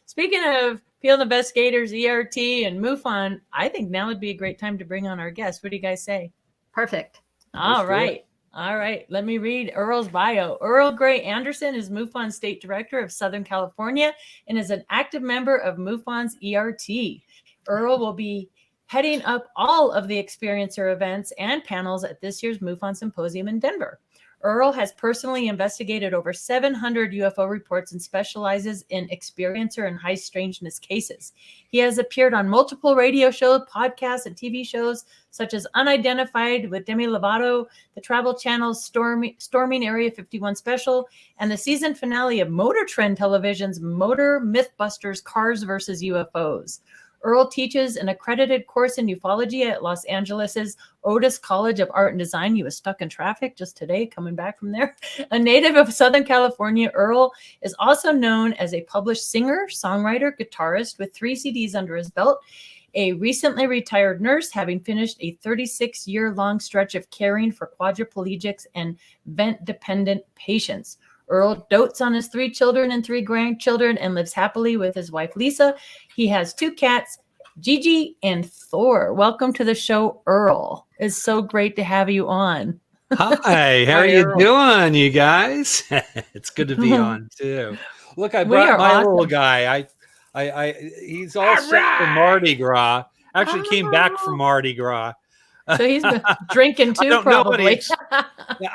Speaker 2: Speaking of field investigators, ERT, and MUFON, I think now would be a great time to bring on our guest. What do you guys say?
Speaker 3: Perfect.
Speaker 2: All right. All right. Let me read Earl's bio. Earl Grey Anderson is MUFON State Director of Southern California and is an active member of MUFON's ERT. Earl will be heading up all of the Experiencer events and panels at this year's MUFON Symposium in Denver. Earl has personally investigated over 700 UFO reports and specializes in experiencer and high strangeness cases. He has appeared on multiple radio shows, podcasts, and TV shows such as Unidentified with Demi Lovato, the Travel Channel's Storming Area 51 special, and the season finale of Motor Trend Television's Motor Mythbusters Cars vs. UFOs. Earl teaches an accredited course in ufology at Los Angeles' Otis College of Art and Design. He was stuck in traffic just today coming back from there. A native of Southern California, Earl is also known as a published singer, songwriter, guitarist with 3 CDs under his belt, a recently retired nurse, having finished a 36-year-long stretch of caring for quadriplegics and vent-dependent patients. Earl dotes on his 3 children and 3 grandchildren and lives happily with his wife, Lisa. He has 2 cats, Gigi and Thor. Welcome to the show, Earl. It's so great to have you on.
Speaker 10: Hi, how are you doing, you guys? It's good to be on too. Look, I brought my little guy. He's all set for Mardi Gras. Actually, came back from Mardi Gras.
Speaker 2: So he's been drinking too, probably.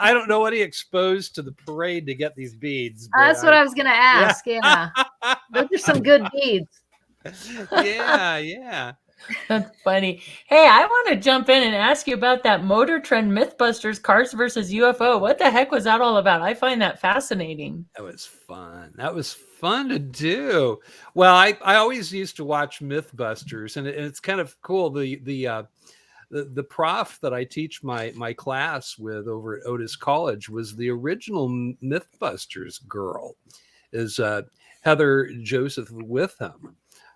Speaker 10: I don't know what he exposed to the parade to get these beads.
Speaker 3: That's what I was going to ask. Yeah. Those are some good beads.
Speaker 10: Yeah.
Speaker 2: That's funny. Hey, I want to jump in and ask you about that Motor Trend Mythbusters Cars versus UFO. What the heck was that all about? I find that fascinating.
Speaker 10: That was fun. That was fun to do. Well, I always used to watch Mythbusters, and it's kind of cool. The prof that I teach my class with over at Otis College was the original Mythbusters girl, is Heather Joseph Witham,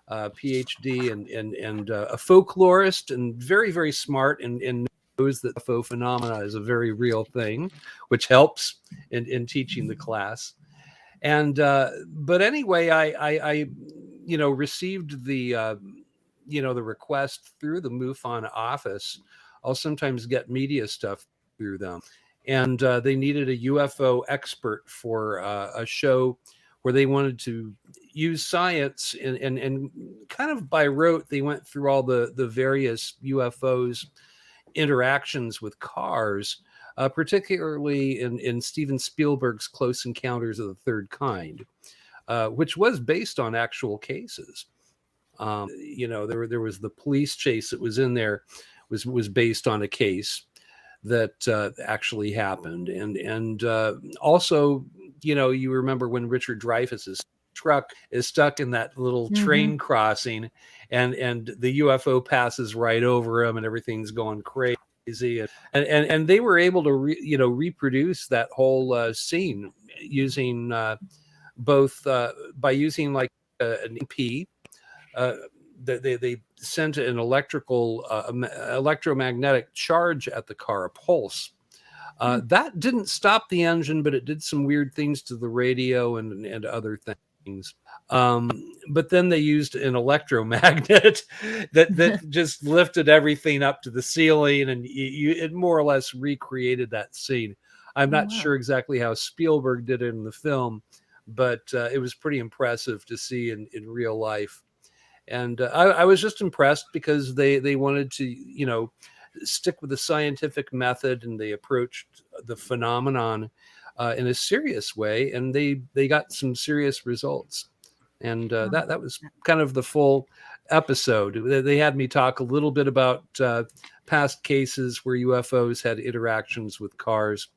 Speaker 10: PhD and a folklorist and very, very smart and knows that UFO phenomena is a very real thing, which helps in teaching the class. And but anyway, I received the the request through the MUFON office. I'll sometimes get media stuff through them. And they needed a UFO expert for a show where they wanted to use science and kind of by rote, they went through all the various UFOs interactions with cars, particularly in Steven Spielberg's Close Encounters of the Third Kind, which was based on actual cases. There was the police chase that was in there was based on a case that actually happened. And also, you remember when Richard Dreyfuss's truck is stuck in that little train crossing and the UFO passes right over him and everything's going crazy. And they were able to reproduce that whole scene using both by using like an EP. They sent an electromagnetic charge at the car, a pulse. That didn't stop the engine, but it did some weird things to the radio and other things. But then they used an electromagnet that just lifted everything up to the ceiling, and it more or less recreated that scene. I'm not sure exactly how Spielberg did it in the film, but it was pretty impressive to see in real life. And I was just impressed because they wanted to, stick with the scientific method, and they approached the phenomenon in a serious way, and they got some serious results. And that was kind of the full episode. They had me talk a little bit about past cases where UFOs had interactions with cars.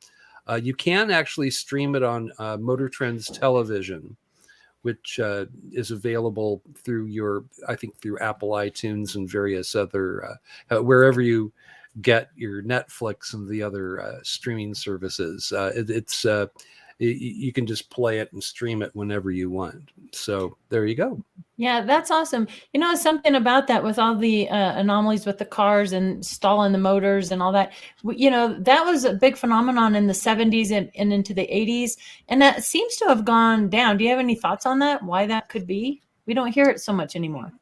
Speaker 10: You can actually stream it on Motor Trends Television, which is available through through Apple iTunes and various other, wherever you get your Netflix and the other streaming services. You can just play it and stream it whenever you want. So there you go.
Speaker 2: Yeah, that's awesome. Something about that with all the anomalies with the cars and stalling the motors and all that, that was a big phenomenon in the 70s and into the 80s. And that seems to have gone down. Do you have any thoughts on that? Why that could be? We don't hear it so much anymore.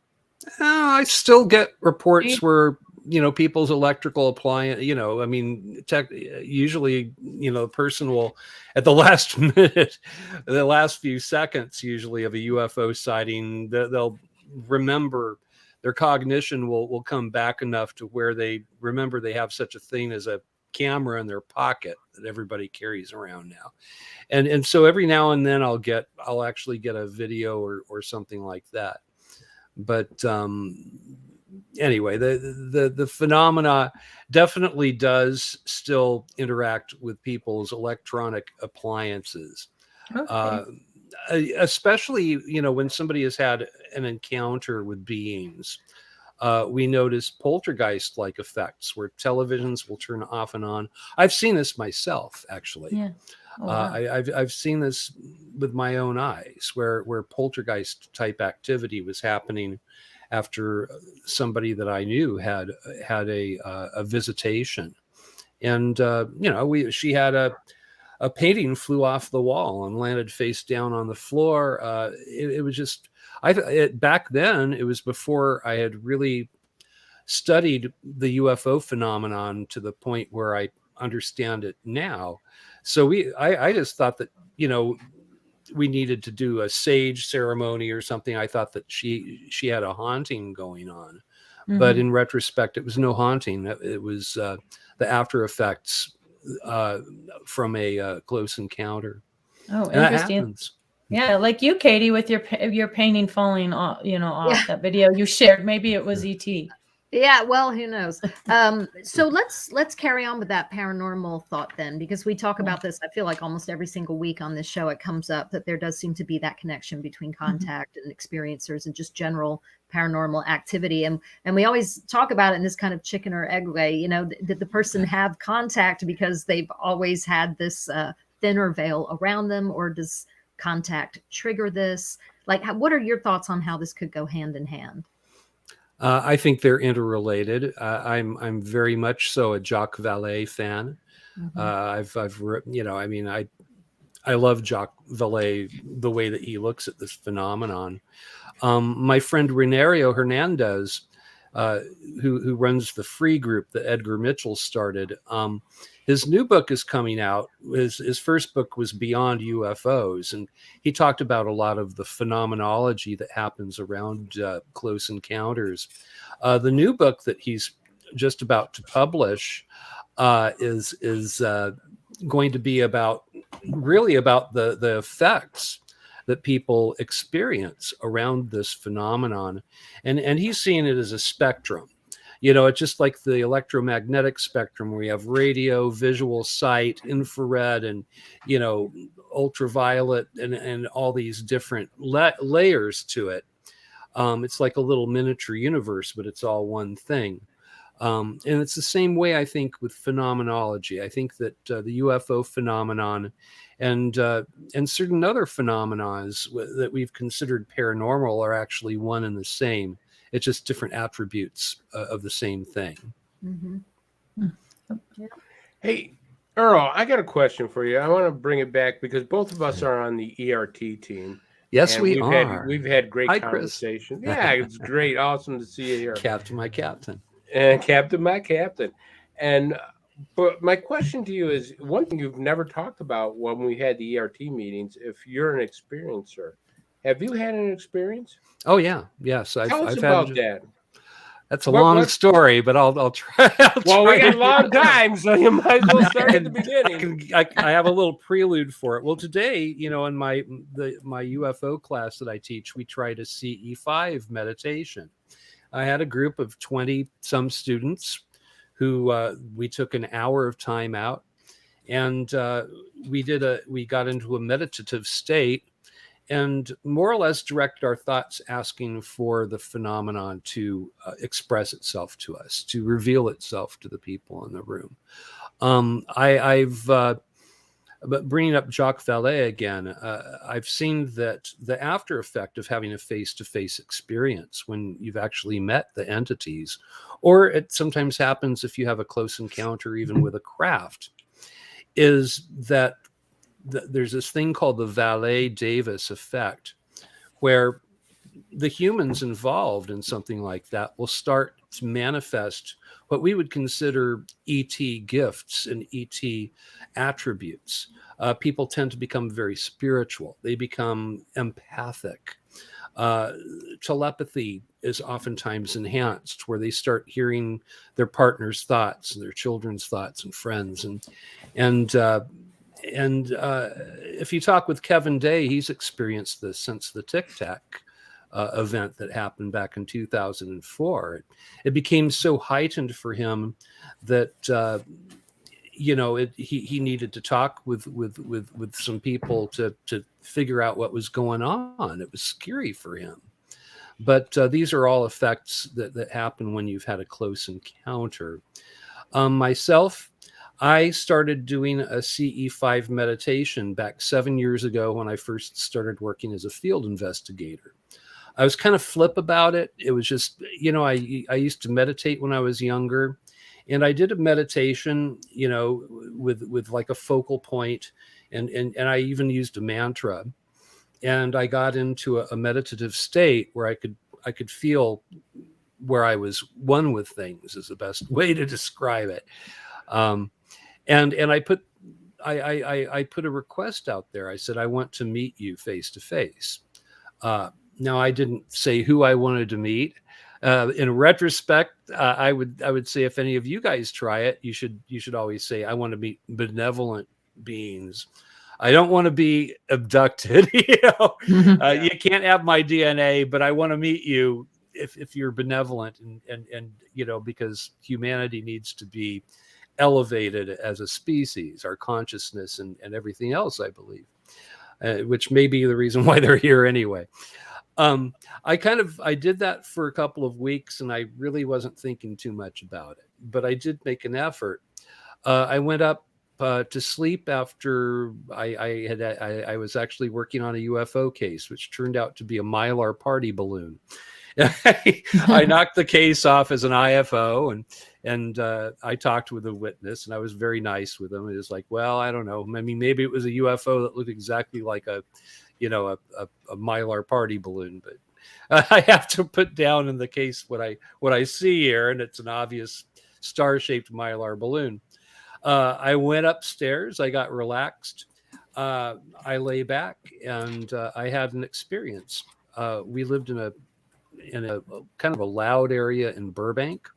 Speaker 10: I still get reports where, people's electrical appliance, usually, the person will, at the last minute, the last few seconds, usually of a UFO sighting, they'll remember, their cognition will come back enough to where they remember they have such a thing as a camera in their pocket that everybody carries around now. And so every now and then I'll actually get a video or something like that. But anyway, the phenomena definitely does still interact with people's electronic appliances.
Speaker 2: Okay.
Speaker 10: Especially, when somebody has had an encounter with beings, we notice poltergeist-like effects where televisions will turn off and on. I've seen this myself, actually.
Speaker 2: Yeah. Oh, wow.
Speaker 10: I've seen this with my own eyes, where poltergeist-type activity was happening after somebody that I knew had a visitation, and she had a painting flew off the wall and landed face down on the floor. It was just, back then, it was before I had really studied the UFO phenomenon to the point where I understand it now. So I just thought that, we needed to do a sage ceremony or something. I thought that she had a haunting going on, but in retrospect, it was no haunting. It was the after effects from a close encounter.
Speaker 2: Oh,
Speaker 10: And that
Speaker 2: interesting.
Speaker 10: happens.
Speaker 2: Yeah, like you, Katie, with your painting falling off, off that video you shared. Maybe it was ET.
Speaker 3: Yeah, well, who knows? So let's carry on with that paranormal thought then, because we talk about this. I feel like almost every single week on this show, it comes up that there does seem to be that connection between contact and experiencers and just general paranormal activity. And we always talk about it in this kind of chicken or egg way. Did the person have contact because they've always had this thinner veil around them, or does contact trigger this? Like, what are your thoughts on how this could go hand in hand?
Speaker 10: I think they're interrelated. I'm very much so a Jacques Vallée fan. I love Jacques Vallée, the way that he looks at this phenomenon. My friend Renario Hernandez, who runs the free group that Edgar Mitchell started, his new book is coming out. His first book was Beyond UFOs, and he talked about a lot of the phenomenology that happens around close encounters. The new book that he's just about to publish is going to be about the effects that people experience around this phenomenon, and he's seeing it as a spectrum. It's just like the electromagnetic spectrum, where you have radio, visual, sight, infrared, and, ultraviolet, and all these different layers to it. It's like a little miniature universe, but it's all one thing. And it's the same way, I think, with phenomenology. I think that the UFO phenomenon and certain other phenomena that we've considered paranormal are actually one and the same. It's just different attributes of the same thing.
Speaker 4: Hey, Earl, I got a question for you. I want to bring it back because both of us are on the ERT team.
Speaker 10: Yes, we are.
Speaker 4: We've had great
Speaker 10: Hi,
Speaker 4: conversation. Chris. Yeah, it's great. Awesome to see you here.
Speaker 10: Captain, my captain.
Speaker 4: And Captain, my captain. And but my question to you is, one thing you've never talked about when we had the ERT meetings, if you're an experiencer, have you had an experience?
Speaker 10: Oh yeah, yes.
Speaker 4: Tell us about that.
Speaker 10: That's a long story, but I'll try.
Speaker 4: We got a long time, so you might as well start at the beginning.
Speaker 10: I have a little prelude for it. Well, today, in my UFO class that I teach, we try to CE5 meditation. I had a group of 20 some students who we took an hour of time out, and we got into a meditative state, and more or less direct our thoughts, asking for the phenomenon to express itself to us, to reveal itself to the people in the room. But bringing up Jacques Vallée again, I've seen that the after effect of having a face-to-face experience when you've actually met the entities, or it sometimes happens if you have a close encounter even with a craft, is that there's this thing called the Vallée-Davis effect, where the humans involved in something like that will start to manifest what we would consider ET gifts and ET attributes. People tend to become very spiritual. They become empathic. Telepathy is oftentimes enhanced, where they start hearing their partner's thoughts and their children's thoughts and friends. And if you talk with Kevin Day, he's experienced this since the Tic Tac event that happened back in 2004. It became so heightened for him that he needed to talk with some people to figure out what was going on. It was scary for him. But these are all effects that happen when you've had a close encounter. Myself, I started doing a CE5 meditation back 7 years ago when I first started working as a field investigator. I was kind of flip about it. It was just, I used to meditate when I was younger, and I did a meditation, with like a focal point, and I even used a mantra, and I got into a meditative state where I could feel where I was one with things, is the best way to describe it. And I put a request out there. I said, I want to meet you face to face. Now, I didn't say who I wanted to meet. In retrospect, I would say if any of you guys try it, you should always say, I want to meet benevolent beings. I don't want to be abducted. You can't have my DNA, but I want to meet you if you're benevolent, and because humanity needs to be elevated as a species, our consciousness and everything else, I believe, which may be the reason why they're here anyway. I did that for a couple of weeks, and I really wasn't thinking too much about it, but I did make an effort. I went up to sleep after I was actually working on a UFO case, which turned out to be a Mylar party balloon. I knocked the case off as an IFO, and I talked with a witness, and I was very nice with him. It was like, well, I don't know. I mean, maybe it was a UFO that looked exactly like a Mylar party balloon, but I have to put down in the case what I see here, and it's an obvious star-shaped Mylar balloon. I went upstairs. I got relaxed. I lay back, and I had an experience. We lived in a kind of a loud area in Burbank,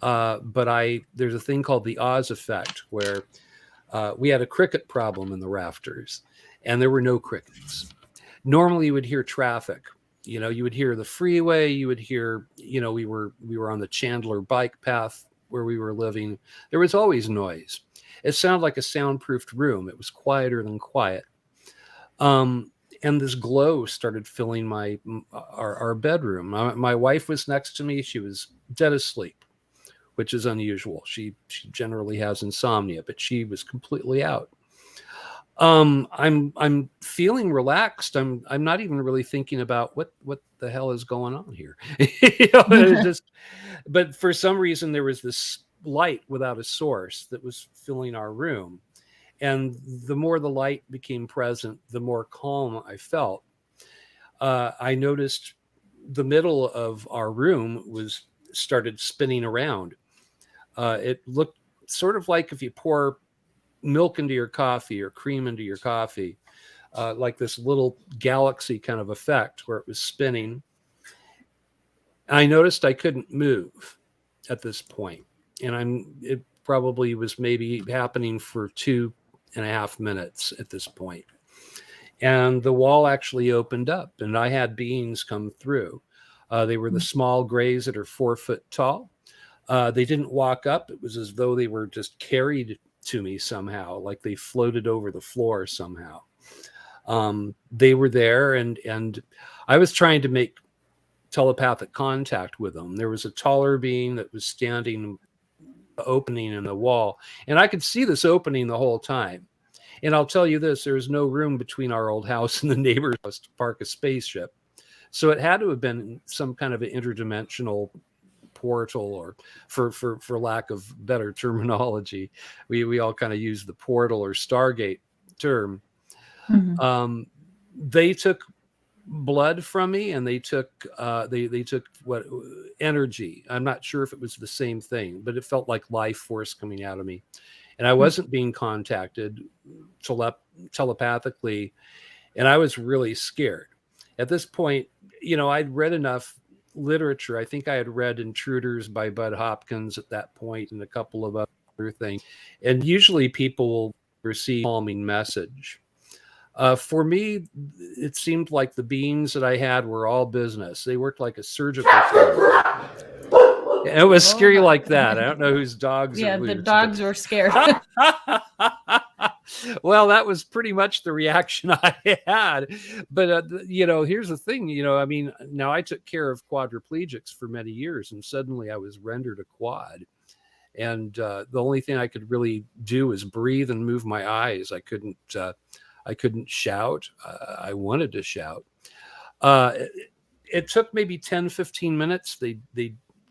Speaker 10: but there's a thing called the Oz effect, where we had a cricket problem in the rafters, and there were no crickets. Normally, you would hear traffic. You would hear the freeway. You would hear, we were on the Chandler bike path where we were living. There was always noise. It sounded like a soundproofed room. It was quieter than quiet. And this glow started filling our bedroom. My wife was next to me. She was dead asleep, which is unusual. She generally has insomnia, but she was completely out. I'm feeling relaxed. I'm not even really thinking about what the hell is going on here. It's just, but for some reason there was this light without a source that was filling our room. And the more the light became present, the more calm I felt. I noticed the middle of our room started spinning around. It looked sort of like if you pour milk into your coffee or cream into your coffee, like this little galaxy kind of effect where it was spinning. I noticed I couldn't move at this point, and it probably was maybe happening for 2.5 minutes at this point. And the wall actually opened up, and I had beings come through. They were the small grays that are 4 foot tall. They didn't walk up. It was as though they were just carried to me somehow, like they floated over the floor somehow. They were there, and I was trying to make telepathic contact with them. There was a taller being that was standing opening in the wall, and I could see this opening the whole time. And I'll tell you this, there's no room between our old house and the neighbor's house to park a spaceship. So it had to have been some kind of an interdimensional portal, or for lack of better terminology, we all kind of use the portal or Stargate term. Mm-hmm. They took blood from me, and they took what energy. I'm not sure if it was the same thing, but it felt like life force coming out of me, and I wasn't being contacted telepathically, and I was really scared. At this point, I'd read enough literature. I think I had read Intruders by Bud Hopkins at that point and a couple of other things. And usually people will receive a calming message. For me, it seemed like the beings that I had were all business. They worked like a surgical team. And it was scary like that. I don't know whose dogs are loose.
Speaker 2: The dogs were scared.
Speaker 10: Well, that was pretty much the reaction I had. But, here's the thing, now I took care of quadriplegics for many years, and suddenly I was rendered a quad. And the only thing I could really do was breathe and move my eyes. I couldn't shout. I wanted to shout. It took maybe 10, 15 minutes. They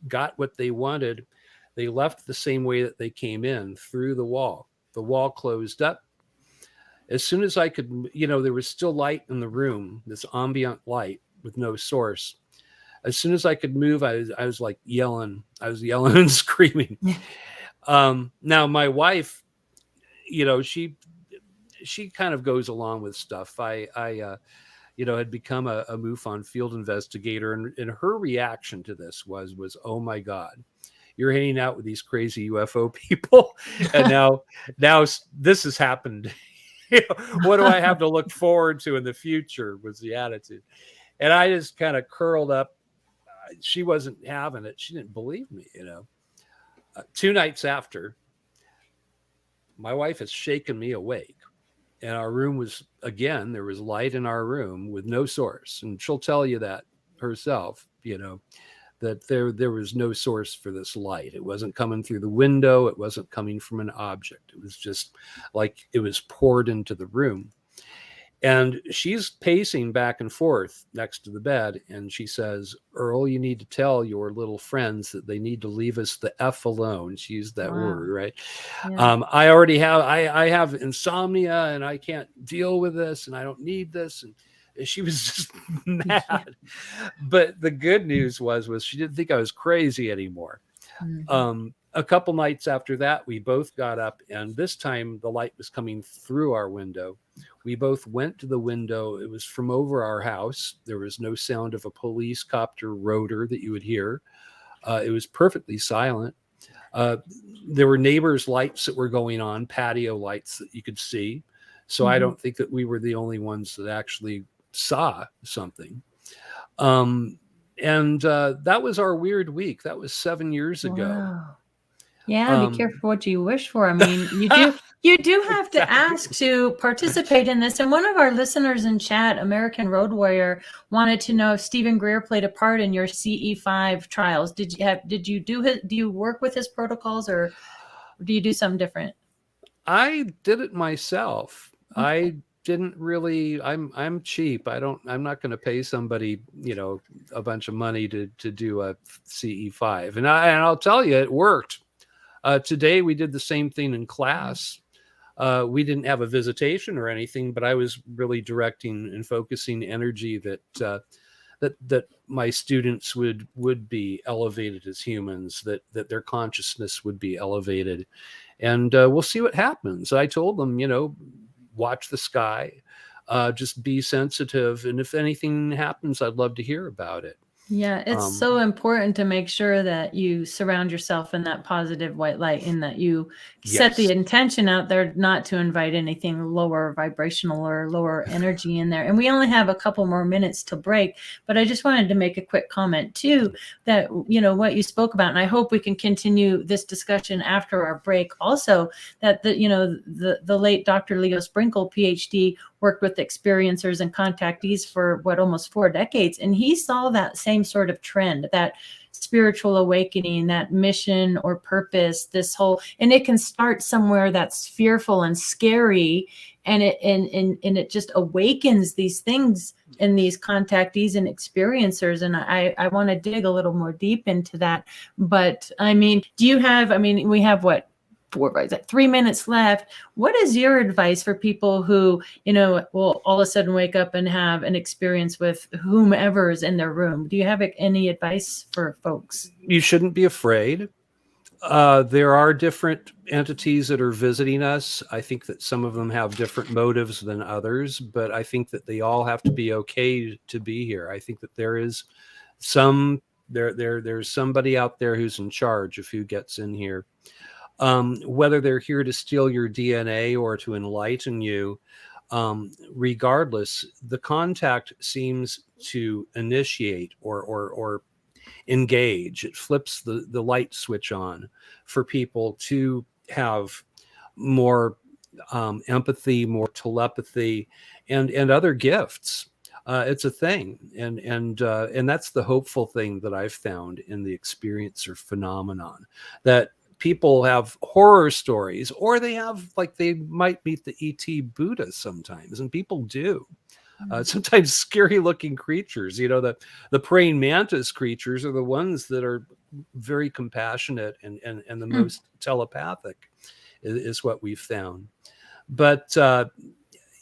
Speaker 10: got what they wanted. They left the same way that they came in, through the wall. The wall closed up. As soon as I could, there was still light in the room, this ambient light with no source. As soon as I could move, I was like yelling. I was yelling and screaming. Now my wife, she kind of goes along with stuff. I had become a MUFON field investigator, and her reaction to this was, oh my God, you're hanging out with these crazy UFO people, and now this has happened. What do I have to look forward to in the future? Was the attitude, and I just kind of curled up. She wasn't having it. She didn't believe me. 2 nights after, my wife has shaken me awake. And our room was, again, there was light in our room with no source. And she'll tell you that herself, that there was no source for this light. It wasn't coming through the window. It wasn't coming from an object. It was just like it was poured into the room. And she's pacing back and forth next to the bed. And she says, Earl, you need to tell your little friends that they need to leave us the F alone. She used that word, right? Yeah. I have insomnia and I can't deal with this and I don't need this. And she was just mad. But the good news was she didn't think I was crazy anymore. Mm-hmm. A couple nights after that, we both got up, and this time the light was coming through our window. We both went to the window. It was from over our house. There was no sound of a police copter rotor that you would hear. It was perfectly silent. There were neighbors' lights that were going on, patio lights that you could see. So I don't think that we were the only ones that actually saw something. And that was our weird week. That was 7 years ago.
Speaker 2: Wow. Yeah, be careful what you wish for. I mean, you do have to ask to participate in this. And one of our listeners in chat, American Road Warrior, wanted to know if Stephen Greer played a part in your CE5 trials. Do you work with his protocols, or do you do something different?
Speaker 10: I did it myself. Okay. I didn't really. I'm cheap. I'm not going to pay somebody, a bunch of money to do a CE5. And I'll tell you, it worked. Today we did the same thing in class. We didn't have a visitation or anything, but I was really directing and focusing energy that my students would be elevated as humans, that their consciousness would be elevated, and we'll see what happens. I told them, watch the sky, just be sensitive, and if anything happens, I'd love to hear about it.
Speaker 2: Yeah, it's so important to make sure that you surround yourself in that positive white light, and that you set the intention out there not to invite anything lower vibrational or lower energy in there. And we only have a couple more minutes to break, but I just wanted to make a quick comment too, that, what you spoke about, and I hope we can continue this discussion after our break also, that the late Dr. Leo Sprinkle, PhD, worked with experiencers and contactees for almost 4 decades. And he saw that same sort of trend, that spiritual awakening, that mission or purpose, and it can start somewhere that's fearful and scary. And it just awakens these things in these contactees and experiencers. And I want to dig a little more deep into that. But we have 3 minutes left. What is your advice for people who, will all of a sudden wake up and have an experience with whomever is in their room? Do you have any advice for folks?
Speaker 10: You shouldn't be afraid. There are different entities that are visiting us. I think that some of them have different motives than others, but I think that they all have to be okay to be here. I think that there is there's somebody out there who's in charge of who gets in here. Whether they're here to steal your DNA or to enlighten you, regardless, the contact seems to initiate or engage. It flips the light switch on for people to have more empathy, more telepathy, and other gifts. It's a thing, and that's the hopeful thing that I've found in the experiencer phenomenon, that people have horror stories, or they have, like, they might meet the ET Buddha sometimes, and people do. Sometimes scary looking creatures, the praying mantis creatures are the ones that are very compassionate and the most telepathic is what we've found. But, a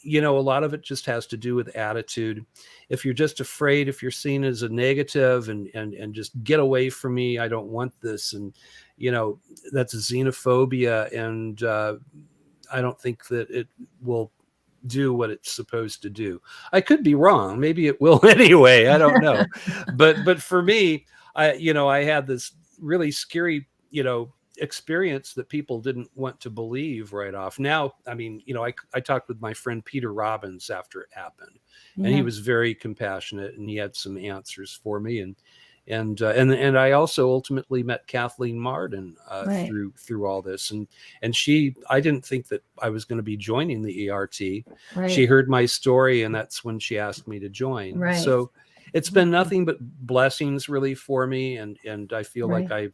Speaker 10: lot of it just has to do with attitude. If you're just afraid, if you're seen as a negative and just get away from me, I don't want this. And, that's xenophobia. And I don't think that it will do what it's supposed to do. I could be wrong. Maybe it will anyway. I don't know. but for me, I had this really scary, experience that people didn't want to believe right off. Now, I talked with my friend Peter Robbins after it happened, and he was very compassionate, and he had some answers for me. And I also ultimately met Kathleen Marden
Speaker 2: Right.
Speaker 10: through all this, and I didn't think that I was going to be joining the ERT.
Speaker 2: Right.
Speaker 10: She heard my story, and that's when she asked me to join.
Speaker 2: Right.
Speaker 10: So it's been nothing but blessings really for me, and I feel like
Speaker 2: Right.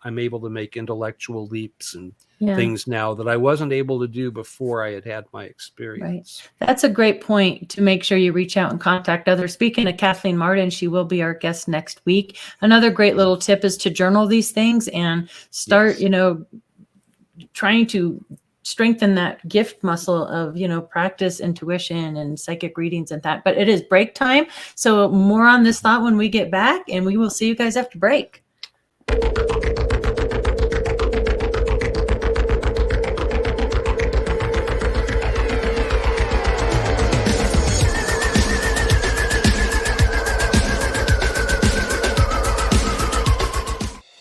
Speaker 10: I'm able to make intellectual leaps and
Speaker 2: Yeah.
Speaker 10: things now that I wasn't able to do before I had my experience.
Speaker 2: That's a great point, to make sure you reach out and contact others. Speaking of Kathleen Marden, she will be our guest next week. Another great little tip is to journal these things and start, trying to strengthen that gift muscle of, practice intuition and psychic readings and that. But it is break time. So more on this thought when we get back, and we will see you guys after break.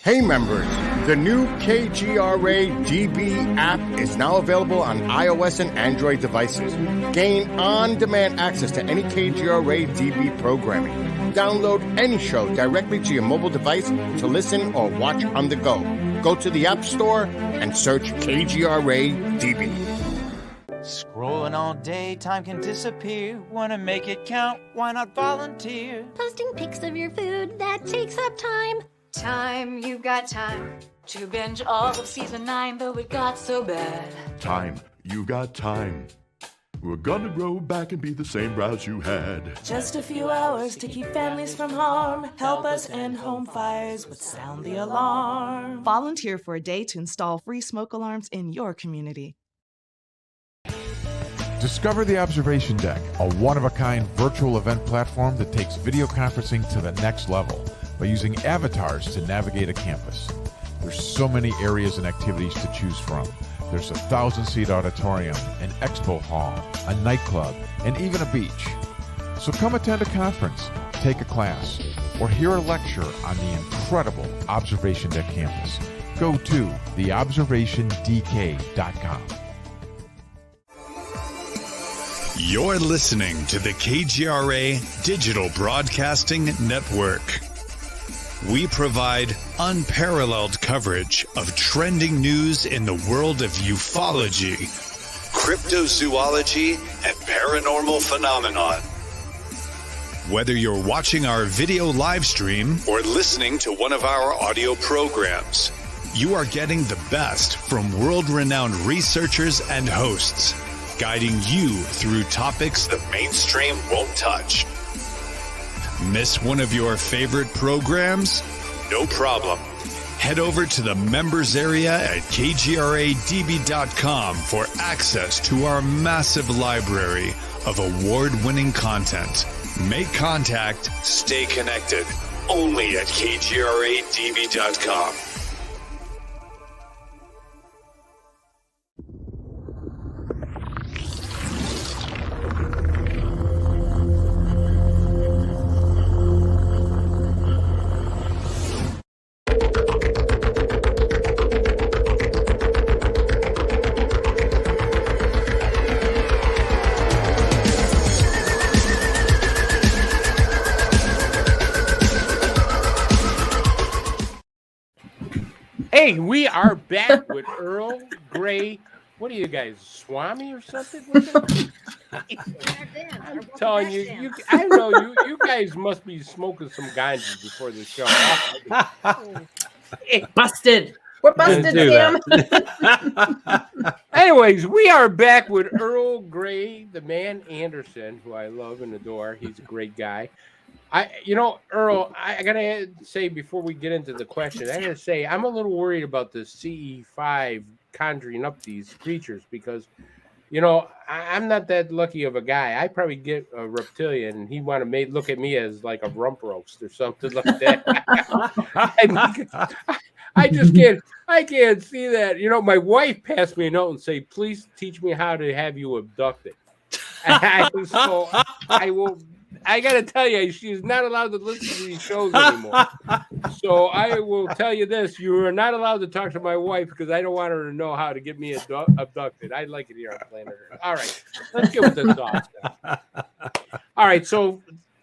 Speaker 11: Hey members, the new KGRA DB app is now available on iOS and Android devices. Gain on-demand access to any KGRA DB programming. Download any show directly to your mobile device to listen or watch on the go. Go to the App Store and search KGRA DB.
Speaker 12: Scrolling all day, time can disappear. Wanna make it count? Why not volunteer?
Speaker 13: Posting pics of your food, that takes up time.
Speaker 14: Time, you've got time to binge all of season 9, though it got so bad.
Speaker 15: Time, you got time. We're gonna grow back and be the same browse you had.
Speaker 16: Just a few hours to keep families from harm. Help us end home fires, but sound the alarm.
Speaker 17: Volunteer for a day to install free smoke alarms in your community.
Speaker 18: Discover the Observation Deck, a one-of-a-kind virtual event platform that takes video conferencing to the next level by using avatars to navigate a campus. There's so many areas and activities to choose from. There's a 1,000-seat auditorium, an expo hall, a nightclub, and even a beach. So come attend a conference, take a class, or hear a lecture on the incredible Observation Deck campus. Go to theobservationdk.com.
Speaker 19: You're listening to the KGRA Digital Broadcasting Network. We provide unparalleled coverage of trending news in the world of ufology, cryptozoology, and paranormal phenomenon. Whether you're watching our video live stream or listening to one of our audio programs, you are getting the best from world-renowned researchers and hosts, guiding you through topics the mainstream won't touch. Miss one of your favorite programs? No problem. Head over to the members area at kgradb.com for access to our massive library of award-winning content. Make contact, stay connected, only at kgradb.com.
Speaker 4: Hey, we are back with Earl Grey. What are you guys, Swami or something? I'm telling you, I know you guys must be smoking some ganja before the show.
Speaker 2: Busted. We're busted, Sam.
Speaker 4: Anyways, we are back with Earl Grey, the man Anderson, who I love and adore. He's a great guy. Earl, I gotta say before we get into the question, I gotta say I'm a little worried about the CE5 conjuring up these creatures because, I'm not that lucky of a guy. I probably get a reptilian and he want to look at me as like a rump roast or something like that. I just can't. I can't see that. My wife passed me a note and say, "Please teach me how to have you abducted." So I will. I gotta tell you, she's not allowed to listen to these shows anymore. So I will tell you this: you are not allowed to talk to my wife because I don't want her to know how to get me abducted. I like it here on planet Earth. All right, let's get with the thoughts. All right, so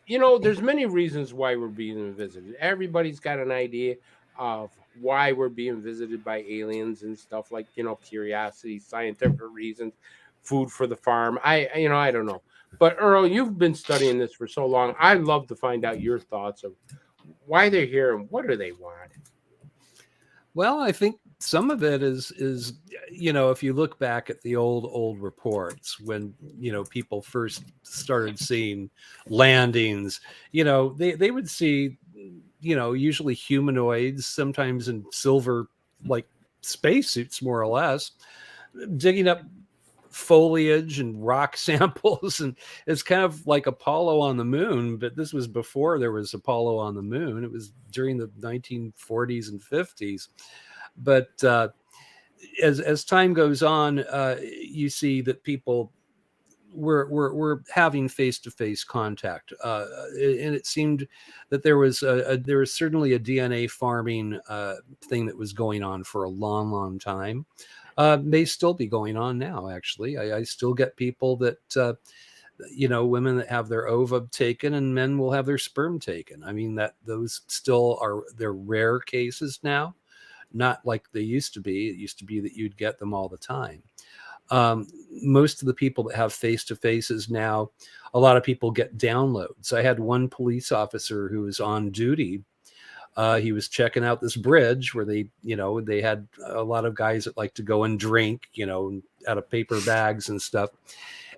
Speaker 4: there's many reasons why we're being visited. Everybody's got an idea of why we're being visited by aliens and stuff like curiosity, scientific reasons, food for the farm. I don't know. But Earl, you've been studying this for so long. I'd love to find out your thoughts of why they're here and what do they want.
Speaker 10: Well, I think some of it is if you look back at the old reports when people first started seeing landings, they would see usually humanoids, sometimes in silver like spacesuits, more or less, digging up foliage and rock samples, and it's kind of like Apollo on the moon, but this was before there was Apollo on the moon. It was during the 1940s and 50s. But as time goes on, you see that people were having face-to-face contact, and it seemed that there was certainly a DNA farming thing that was going on for a long time. May still be going on now, actually. I still get people that, women that have their ova taken and men will have their sperm taken. I mean, those still they're rare cases now, not like they used to be. It used to be that you'd get them all the time. Most of the people that have face-to-faces now, a lot of people get downloads. I had one police officer who was on duty. He was checking out this bridge where they had a lot of guys that like to go and drink, out of paper bags and stuff.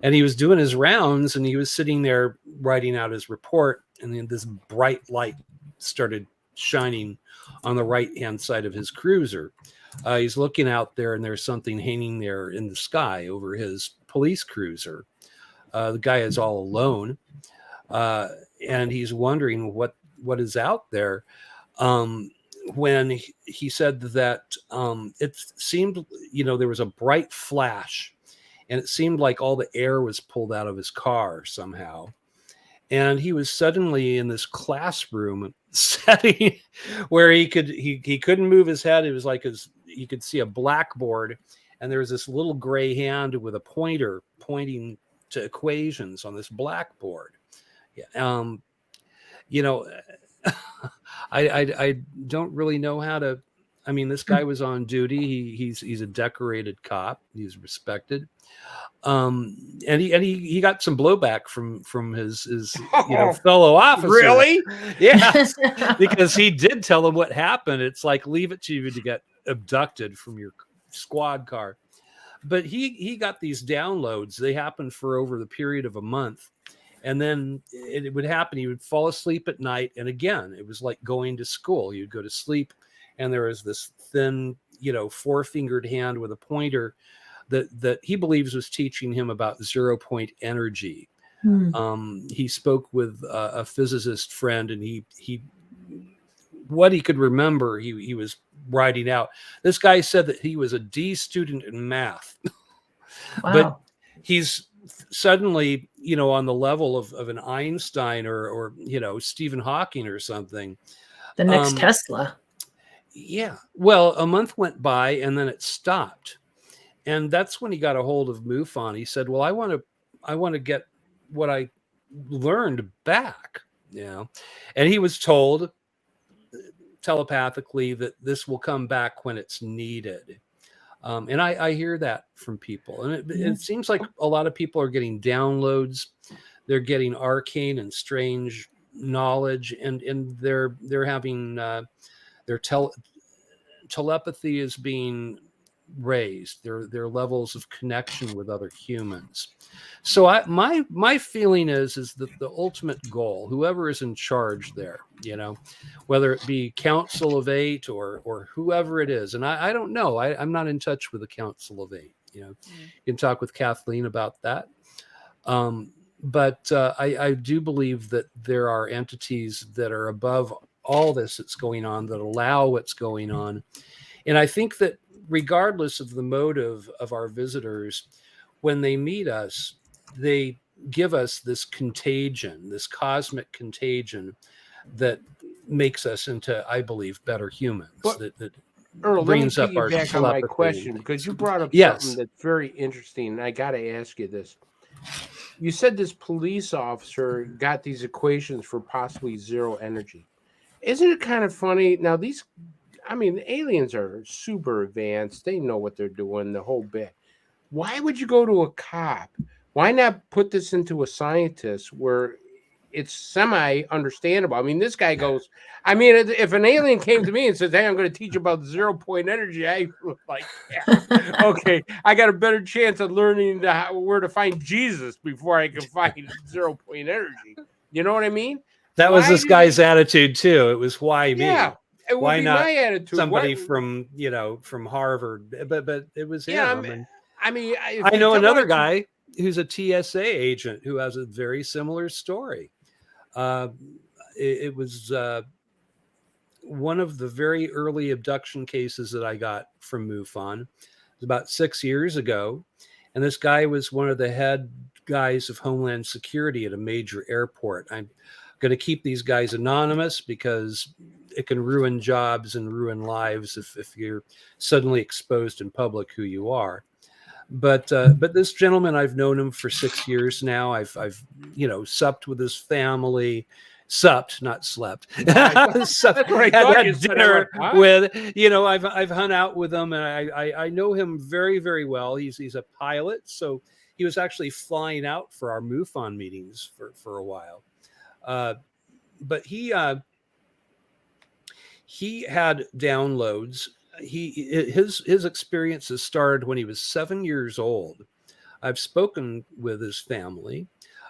Speaker 10: And he was doing his rounds and he was sitting there writing out his report. And then this bright light started shining on the right-hand side of his cruiser. He's looking out there and there's something hanging there in the sky over his police cruiser. The guy is all alone. And he's wondering what is out there. When he said that it seemed, there was a bright flash and it seemed like all the air was pulled out of his car somehow. And he was suddenly in this classroom setting where he couldn't move his head. It was like you could see a blackboard and there was this little gray hand with a pointer pointing to equations on this blackboard. Yeah. I don't really know how to. I mean, this guy was on duty. He's a decorated cop. He's respected, and he got some blowback from his fellow officers.
Speaker 4: Really?
Speaker 10: Yes, because he did tell them what happened. It's like leave it to you to get abducted from your squad car, but he got these downloads. They happened for over the period of a month. And then it would happen. He would fall asleep at night. And again, it was like going to school. You'd go to sleep and there was this thin, four-fingered hand with a pointer that he believes was teaching him about 0-point energy. He spoke with a physicist friend and he what he could remember, he was writing out. This guy said that he was a D student in math. Wow. But he's suddenly, on the level of an Einstein or Stephen Hawking or something.
Speaker 2: The next Tesla.
Speaker 10: Yeah. Well, a month went by and then it stopped. And that's when he got a hold of MUFON. He said, well, I want to get what I learned back. And he was told telepathically that this will come back when it's needed. And I hear that from people. And it seems like a lot of people are getting downloads. They're getting arcane and strange knowledge, and they're having their telepathy is being raised, their levels of connection with other humans. So my feeling is that the ultimate goal, whoever is in charge there, whether it be Council of Eight or whoever it is, and I don't know, I'm not in touch with the Council of Eight. You can talk with Kathleen about that. But I do believe that there are entities that are above all this that's going on, that allow what's going on. And I think that regardless of the motive of our visitors, when they meet us, they give us this contagion, this cosmic contagion that makes us into, I believe, better humans. That
Speaker 4: Earl,
Speaker 10: brings
Speaker 4: let me
Speaker 10: up our
Speaker 4: piggyback on my
Speaker 10: telepathy.
Speaker 4: question, because you brought up
Speaker 10: Yes.
Speaker 4: something that's very interesting, and I got to ask you this. You said this police officer got these equations for possibly zero energy. Isn't it kind of funny? Now, the aliens are super advanced. They know what they're doing, the whole bit. Why would you go to a cop? Why not put this into a scientist where it's semi-understandable? I mean, this guy goes, if an alien came to me and says, hey, I'm going to teach you about 0-point energy, I was like, yeah, okay, I got a better chance of learning where to find Jesus before I can find 0-point energy. You know what I mean?
Speaker 10: That was this guy's attitude too. It was, why me?
Speaker 4: Yeah, it would
Speaker 10: why
Speaker 4: be
Speaker 10: not
Speaker 4: my attitude.
Speaker 10: Somebody from Harvard? But it was him.
Speaker 4: I
Speaker 10: I know another guy who's a TSA agent who has a very similar story. It was one of the very early abduction cases that I got from MUFON. It was about 6 years ago. And this guy was one of the head guys of Homeland Security at a major airport. I'm going to keep these guys anonymous because it can ruin jobs and ruin lives if you're suddenly exposed in public who you are. But this gentleman, I've known him for 6 years now. I've supped with his family, not slept. Had dinner with, I've hung out with him, and I know him very, very well. He's a pilot, so he was actually flying out for our MUFON meetings for a while. But he had downloads. His experiences started when he was 7 years old. I've spoken with his family.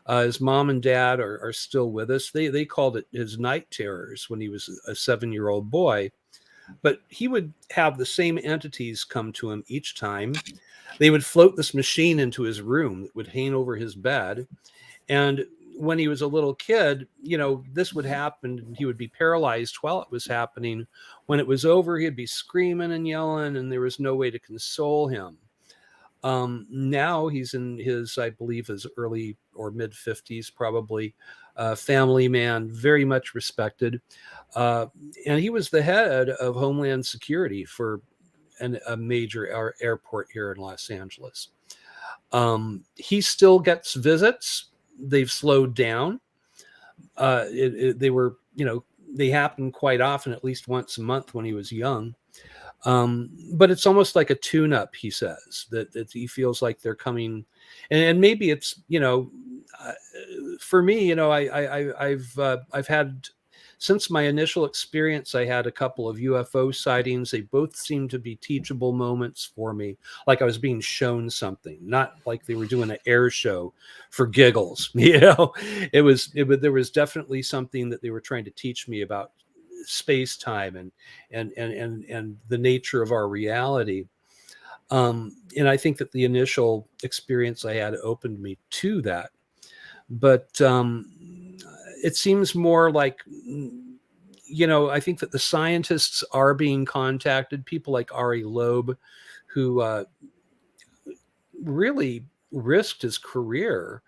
Speaker 10: His mom and dad are still with us. They called it his night terrors when he was a 7-year-old boy. But he would have the same entities come to him each time. They would float this machine into his room that would hang over his bed. And when he was a little kid, this would happen, and he would be paralyzed while it was happening. When it was over, he'd be screaming and yelling, and there was no way to console him. Now he's in his, I believe, his early or mid 50s, probably. Family man, very much respected. And he was the head of Homeland Security for a major airport here in Los Angeles. He still gets visits. They've slowed down. They happen quite often, at least once a month when he was young. But it's almost like a tune-up, he says, that he feels like they're coming. And maybe it's, for me, I've had, since my initial experience, I had a couple of UFO sightings. They both seemed to be teachable moments for me, like I was being shown something, not like they were doing an air show for giggles. There was definitely something that they were trying to teach me about space time and the nature of our reality. And I think that the initial experience I had opened me to that. But it seems more like, I think that the scientists are being contacted, people like Ari Loeb, who really risked his career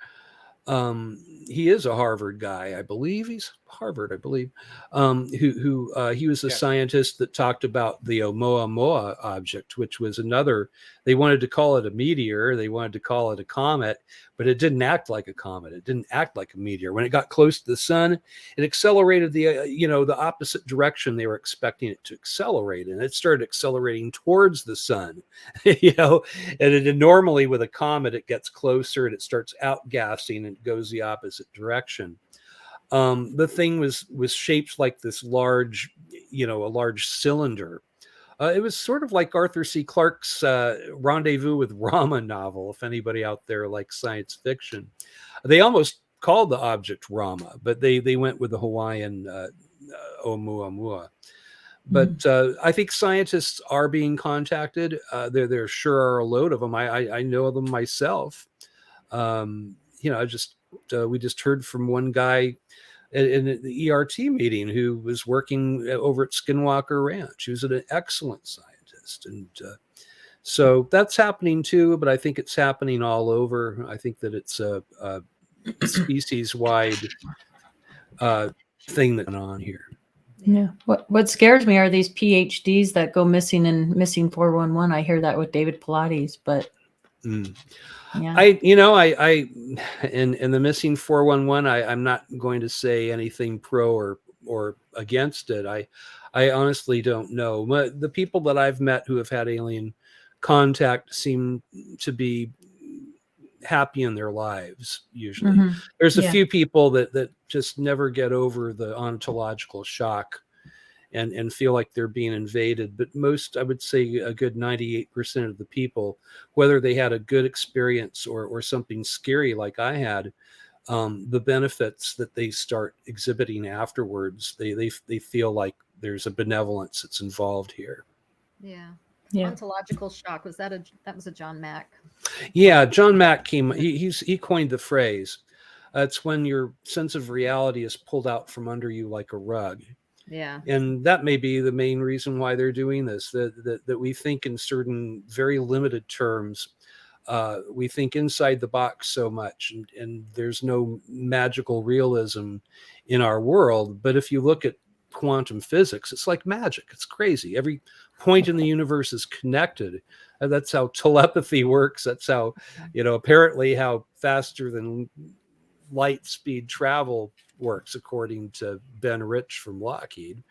Speaker 10: He is a Harvard guy, I believe. He's Harvard, I believe. He was a scientist that talked about the Oumuamua object, which was another. They wanted to call it a meteor, they wanted to call it a comet, but it didn't act like a comet. It didn't act like a meteor. When it got close to the sun, it accelerated the opposite direction they were expecting it to accelerate, and it started accelerating towards the sun. And normally with a comet, it gets closer and it starts outgassing and it goes the opposite direction. The thing was shaped like this large, a large cylinder. It was sort of like Arthur C. Clarke's Rendezvous with Rama novel, if anybody out there likes science fiction. They almost called the object Rama, but they went with the Hawaiian Oumuamua. But I think scientists are being contacted. There sure are a load of them. I know them myself. We just heard from one guy in the ERT meeting who was working over at Skinwalker Ranch. He was an excellent scientist. And so that's happening too, but I think it's happening all over. I think that it's a species-wide thing that's going on here.
Speaker 2: Yeah. What scares me are these PhDs that go missing and missing 411. I hear that with David Pilates, but yeah.
Speaker 10: I in the missing 411, I'm not going to say anything pro or against it. I honestly don't know. The people that I've met who have had alien contact seem to be happy in their lives. Usually there's a few people that just never get over the ontological shock and feel like they're being invaded. But most, I would say a good 98% of the people, whether they had a good experience or something scary like I had, the benefits that they start exhibiting afterwards, they feel like there's a benevolence that's involved here.
Speaker 3: Yeah.
Speaker 2: Yeah.
Speaker 3: Ontological shock. That was a John Mack.
Speaker 10: Yeah, John Mack he coined the phrase. It's when your sense of reality is pulled out from under you like a rug.
Speaker 3: Yeah.
Speaker 10: And that may be the main reason why they're doing this, that we think in certain very limited terms. We think inside the box so much, and there's no magical realism in our world. But if you look at quantum physics, it's like magic. It's crazy. Every point in the universe is connected. And that's how telepathy works. That's how, apparently how faster than light speed travel works, according to Ben Rich from Lockheed.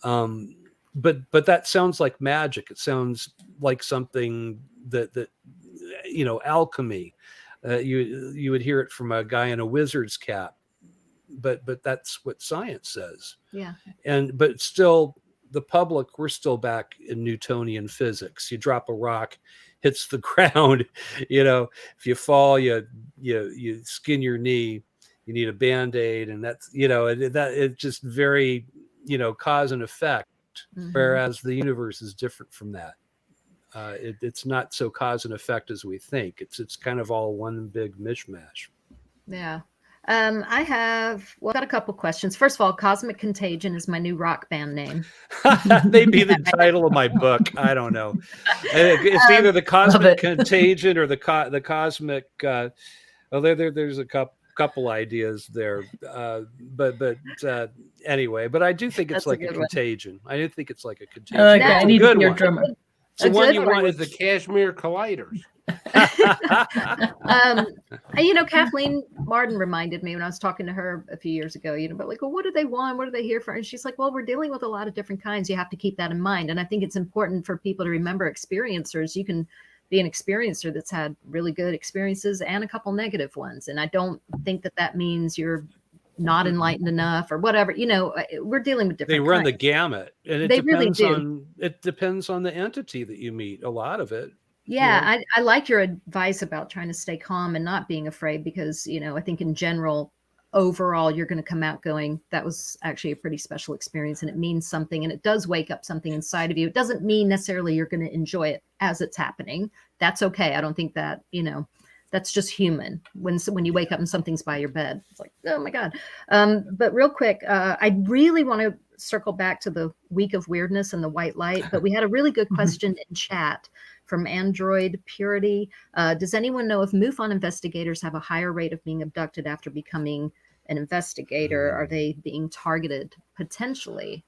Speaker 10: But that sounds like magic. It sounds like something that alchemy. You would hear it from a guy in a wizard's cap. But that's what science says.
Speaker 3: Yeah.
Speaker 10: But still, the public, we're still back in Newtonian physics. You drop a rock, hits the ground. If you fall, you skin your knee. You need a Band-Aid, and that's it's just very cause and effect. Whereas the universe is different from that. It's not so cause and effect as we think. It's kind of all one big mishmash.
Speaker 3: Yeah. I've got a couple questions. First of all, Cosmic Contagion is my new rock band name.
Speaker 10: Maybe the title of my book. I don't know. It's either the Cosmic Contagion or the Cosmic. There's a couple ideas there, but anyway. But I do think it's like a contagion. I do think it's like a contagion.
Speaker 2: I need to be your drummer.
Speaker 10: The one you want
Speaker 4: is the Kashmir Colliders.
Speaker 3: Kathleen Martin reminded me when I was talking to her a few years ago, but like, well, what do they want? What are they here for? And she's like, well, we're dealing with a lot of different kinds. You have to keep that in mind. And I think it's important for people to remember experiencers. You can be an experiencer that's had really good experiences and a couple negative ones. And I don't think that means you're not enlightened enough or whatever. We're dealing with different
Speaker 10: They run
Speaker 3: kinds.
Speaker 10: the gamut, and
Speaker 3: They really do.
Speaker 10: It depends on the entity that you meet. A lot of it.
Speaker 3: Yeah, I like your advice about trying to stay calm and not being afraid, because I think in general, overall, you're going to come out going, that was actually a pretty special experience, and it means something, and it does wake up something inside of you. It doesn't mean necessarily you're going to enjoy it as it's happening. That's okay. I don't think that that's just human. When you wake up and something's by your bed, it's like, oh my God. But real quick, I really want to circle back to the week of weirdness and the white light, but we had a really good question in chat from Android Purity. Does anyone know if MUFON investigators have a higher rate of being abducted after becoming an investigator? Are they being targeted potentially?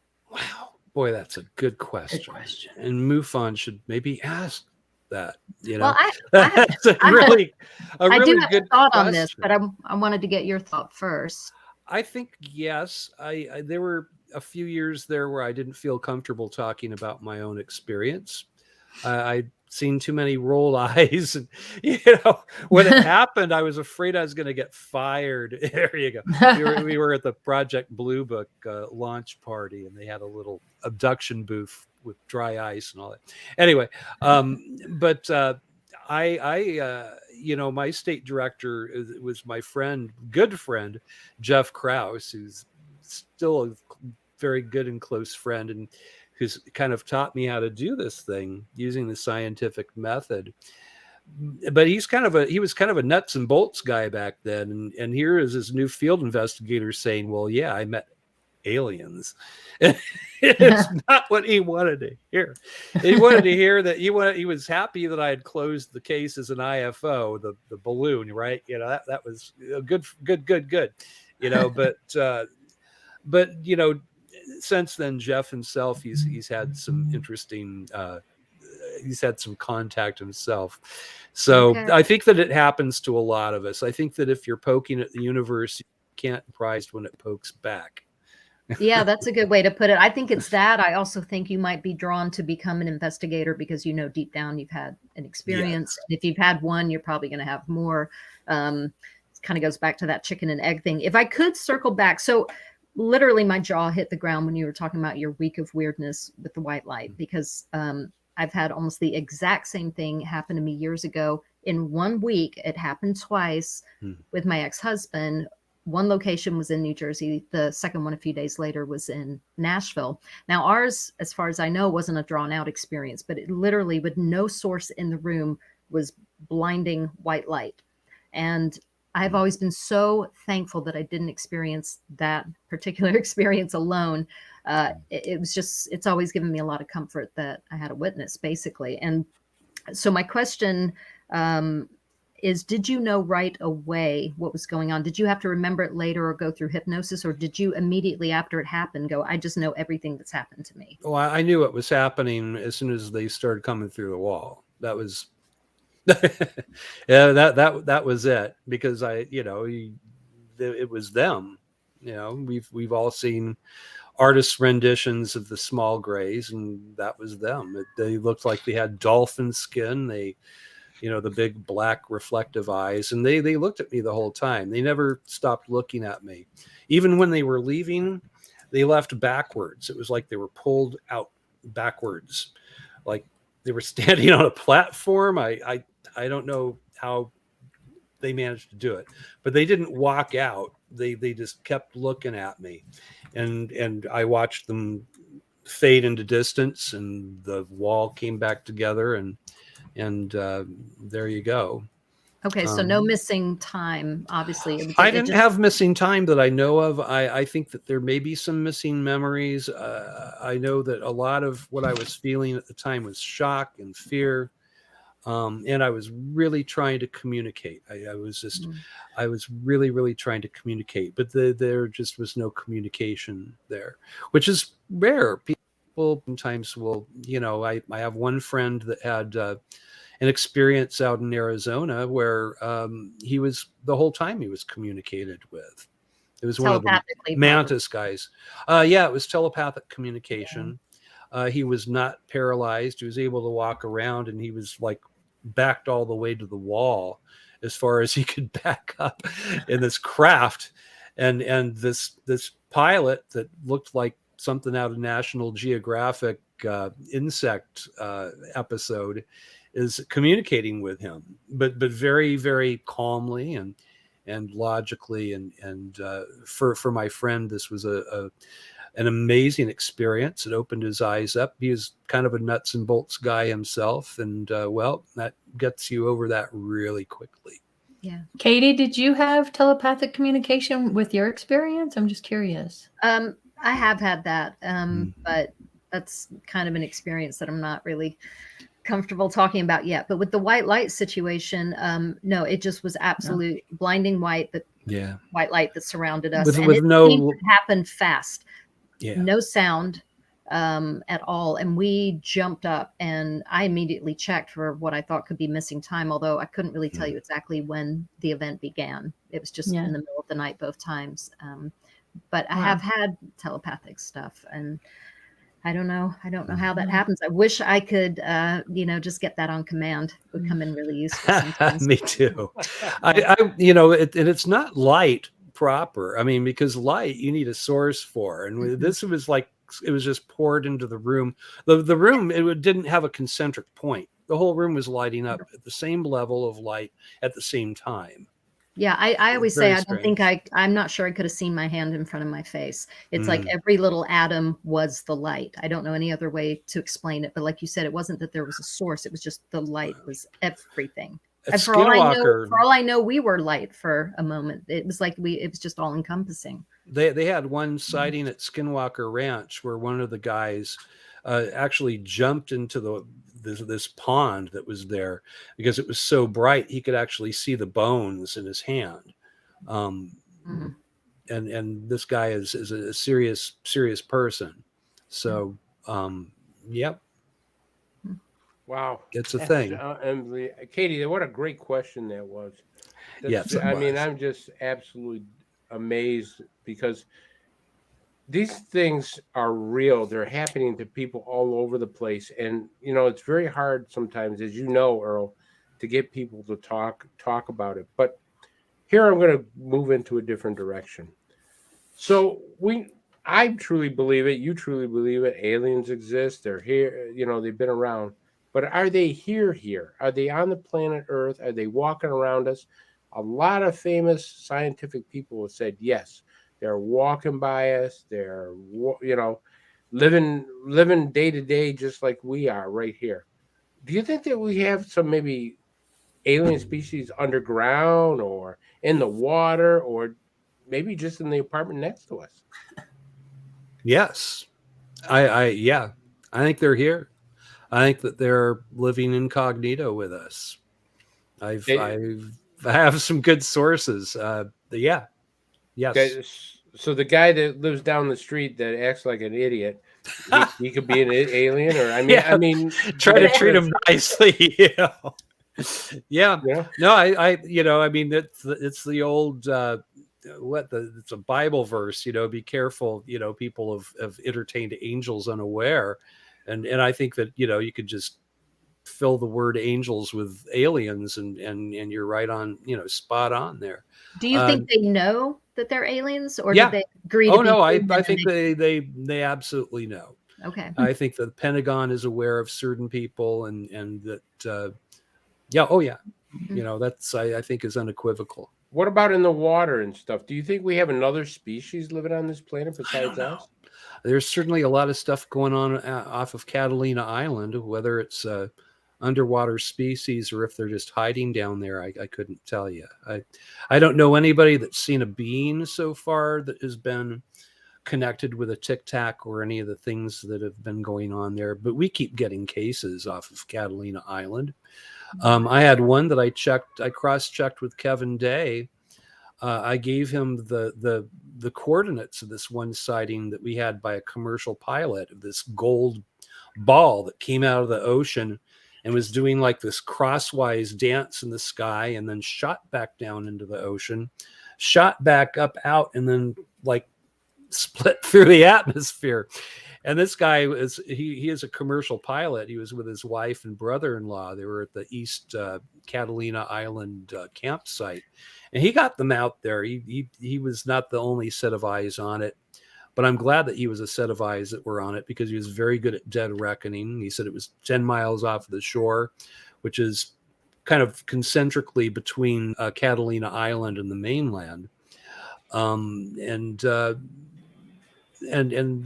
Speaker 10: Boy, that's a good question. And MUFON should maybe ask that. You know,
Speaker 3: Well,
Speaker 10: that's a really
Speaker 3: I do have
Speaker 10: good
Speaker 3: a thought
Speaker 10: question.
Speaker 3: on this, but I wanted to get your thought first.
Speaker 10: I think yes. I there were a few years there where I didn't feel comfortable talking about my own experience. I'd seen too many rolled eyes, and when it happened, I was afraid I was going to get fired. There you go. We were at the Project Blue Book launch party, and they had a little abduction booth with dry ice and all that. Anyway, but my state director was my good friend, Jeff Krause, who's still a very good and close friend, and who's kind of taught me how to do this thing using the scientific method. But he was kind of a nuts and bolts guy back then. And here is this new field investigator saying, well, yeah, I met aliens. It's not what he wanted to hear. He wanted to hear that he was happy that I had closed the case as an IFO, the balloon, right? That was good. But since then, Jeff himself, he's had some interesting, he's had some contact himself. So
Speaker 3: Okay.
Speaker 10: I think that it happens to a lot of us. I think that if you're poking at the universe, you can't be surprised when it pokes back.
Speaker 3: Yeah, that's a good way to put it. I think it's that. I also think you might be drawn to become an investigator because deep down you've had an experience. Yes. If you've had one, you're probably going to have more. It kind of goes back to that chicken and egg thing. If I could circle back. So literally my jaw hit the ground when you were talking about your week of weirdness with the white light, because I've had almost the exact same thing happen to me years ago. In 1 week, it happened twice with my ex-husband. One location was in New Jersey. The second one, a few days later, was in Nashville. Now, ours, as far as I know, wasn't a drawn-out experience, but it literally, with no source in the room, was blinding white light. And I've always been so thankful that I didn't experience that particular experience alone. It's always given me a lot of comfort that I had a witness, basically. And so my question is, did you know right away what was going on? Did you have to remember it later or go through hypnosis, or did you immediately after it happened go, I just know everything that's happened to me?
Speaker 10: Well, I knew it was happening as soon as they started coming through the wall. That was, yeah, that was it, because it was them. We've all seen artists' renditions of the small grays, and that was them. They looked like they had dolphin skin. The big black reflective eyes, and they looked at me the whole time. They never stopped looking at me. Even when they were leaving, they left backwards. It was like they were pulled out backwards, like they were standing on a platform. I don't know how they managed to do it, but they didn't walk out. They just kept looking at me, and I watched them fade into distance, and the wall came back together, and there you go.
Speaker 3: Okay, so no missing time, obviously.
Speaker 10: I didn't have missing time that I know of. I think that there may be some missing memories. I know that a lot of what I was feeling at the time was shock and fear. And I was really trying to communicate. I was really, really trying to communicate, but there just was no communication there, which is rare. People sometimes will, I have one friend that had an experience out in Arizona where he was, the whole time he was communicated with. It was one of the Mantis guys. Yeah, it was telepathic communication. Yeah. He was not paralyzed. He was able to walk around, and he was like backed all the way to the wall as far as he could back up in this craft. And this pilot that looked like something out of National Geographic insect episode is communicating with him, but very, very calmly and logically. And for my friend, this was an amazing experience. It opened his eyes up. He was kind of a nuts and bolts guy himself. And that gets you over that really quickly.
Speaker 2: Yeah. Katie, did you have telepathic communication with your experience? I'm just curious.
Speaker 3: I have had that, but that's kind of an experience that I'm not really comfortable talking about yet. But with the white light situation, no, it just was absolute blinding white, the white light that surrounded us.
Speaker 10: With
Speaker 3: And it
Speaker 10: no
Speaker 3: seemed to happen fast.
Speaker 10: Yeah.
Speaker 3: No sound at all. And we jumped up, and I immediately checked for what I thought could be missing time, although I couldn't really tell you exactly when the event began. It was just in the middle of the night both times. But I have had telepathic stuff, and I don't know how that happens. I wish I could, just get that on command. It would come in really useful sometimes.
Speaker 10: Me too. It's not light proper. I mean, because light you need a source for, and this was like it was just poured into the room. The room didn't have a concentric point. The whole room was lighting up at the same level of light at the same time.
Speaker 3: Yeah, I always say I'm not sure I could have seen my hand in front of my face. It's like every little atom was the light. I don't know any other way to explain it. But like you said, it wasn't that there was a source. It was just the light was everything. And for all I know, we were light for a moment. It was like it was just all encompassing.
Speaker 10: They had one sighting at Skinwalker Ranch where one of the guys actually jumped into this pond that was there because it was so bright he could actually see the bones in his hand. And this guy is a serious person. So yep.
Speaker 4: Wow,
Speaker 10: it's a thing.
Speaker 4: Katie, what a great question that was.
Speaker 10: Yes,
Speaker 4: I mean, I'm just absolutely amazed because these things are real. They're happening to people all over the place. And, it's very hard sometimes, as you know, Earl, to get people to talk about it. But here I'm going to move into a different direction. So I truly believe it. You truly believe it. Aliens exist. They're here. They've been around. But are they here? Are they on the planet Earth? Are they walking around us? A lot of famous scientific people have said yes. They're walking by us. They're, living day to day just like we are right here. Do you think that we have some maybe alien species underground or in the water or maybe just in the apartment next to us?
Speaker 10: Yes. I think they're here. I think that they're living incognito with us. I have some good sources. Yes.
Speaker 4: Okay, so the guy that lives down the street that acts like an idiot, he could be an alien, or I mean,
Speaker 10: try to treat him nicely. Yeah. No, I mean, it's the old it's a Bible verse. Be careful. People have entertained angels unaware, and I think that you could just fill the word angels with aliens, and you're right on. Spot on there.
Speaker 3: Do you think they know that they're aliens, or do they agree?
Speaker 10: Oh no, I think they absolutely know.
Speaker 3: Okay.
Speaker 10: I think the Pentagon is aware of certain people, and that that's I think is unequivocal.
Speaker 4: What about in the water and stuff? Do you think we have another species living on this planet besides us?
Speaker 10: There's certainly a lot of stuff going on off of Catalina Island, whether it's underwater species or if they're just hiding down there. I couldn't tell you. I don't know anybody that's seen a being so far that has been connected with a Tic Tac or any of the things that have been going on there, but we keep getting cases off of Catalina Island. I had one that I cross-checked with Kevin Day. I gave him the coordinates of this one sighting that we had by a commercial pilot of this gold ball that came out of the ocean and was doing like this crosswise dance in the sky, and then shot back down into the ocean, shot back up out, and then like split through the atmosphere. And this guy he is a commercial pilot. He was with his wife and brother-in-law. They were at the East Catalina Island campsite, and he got them out there. He was not the only set of eyes on it, but I'm glad that he was a set of eyes that were on it, because he was very good at dead reckoning. He said it was 10 miles off of the shore, which is kind of concentrically between Catalina Island and the mainland. And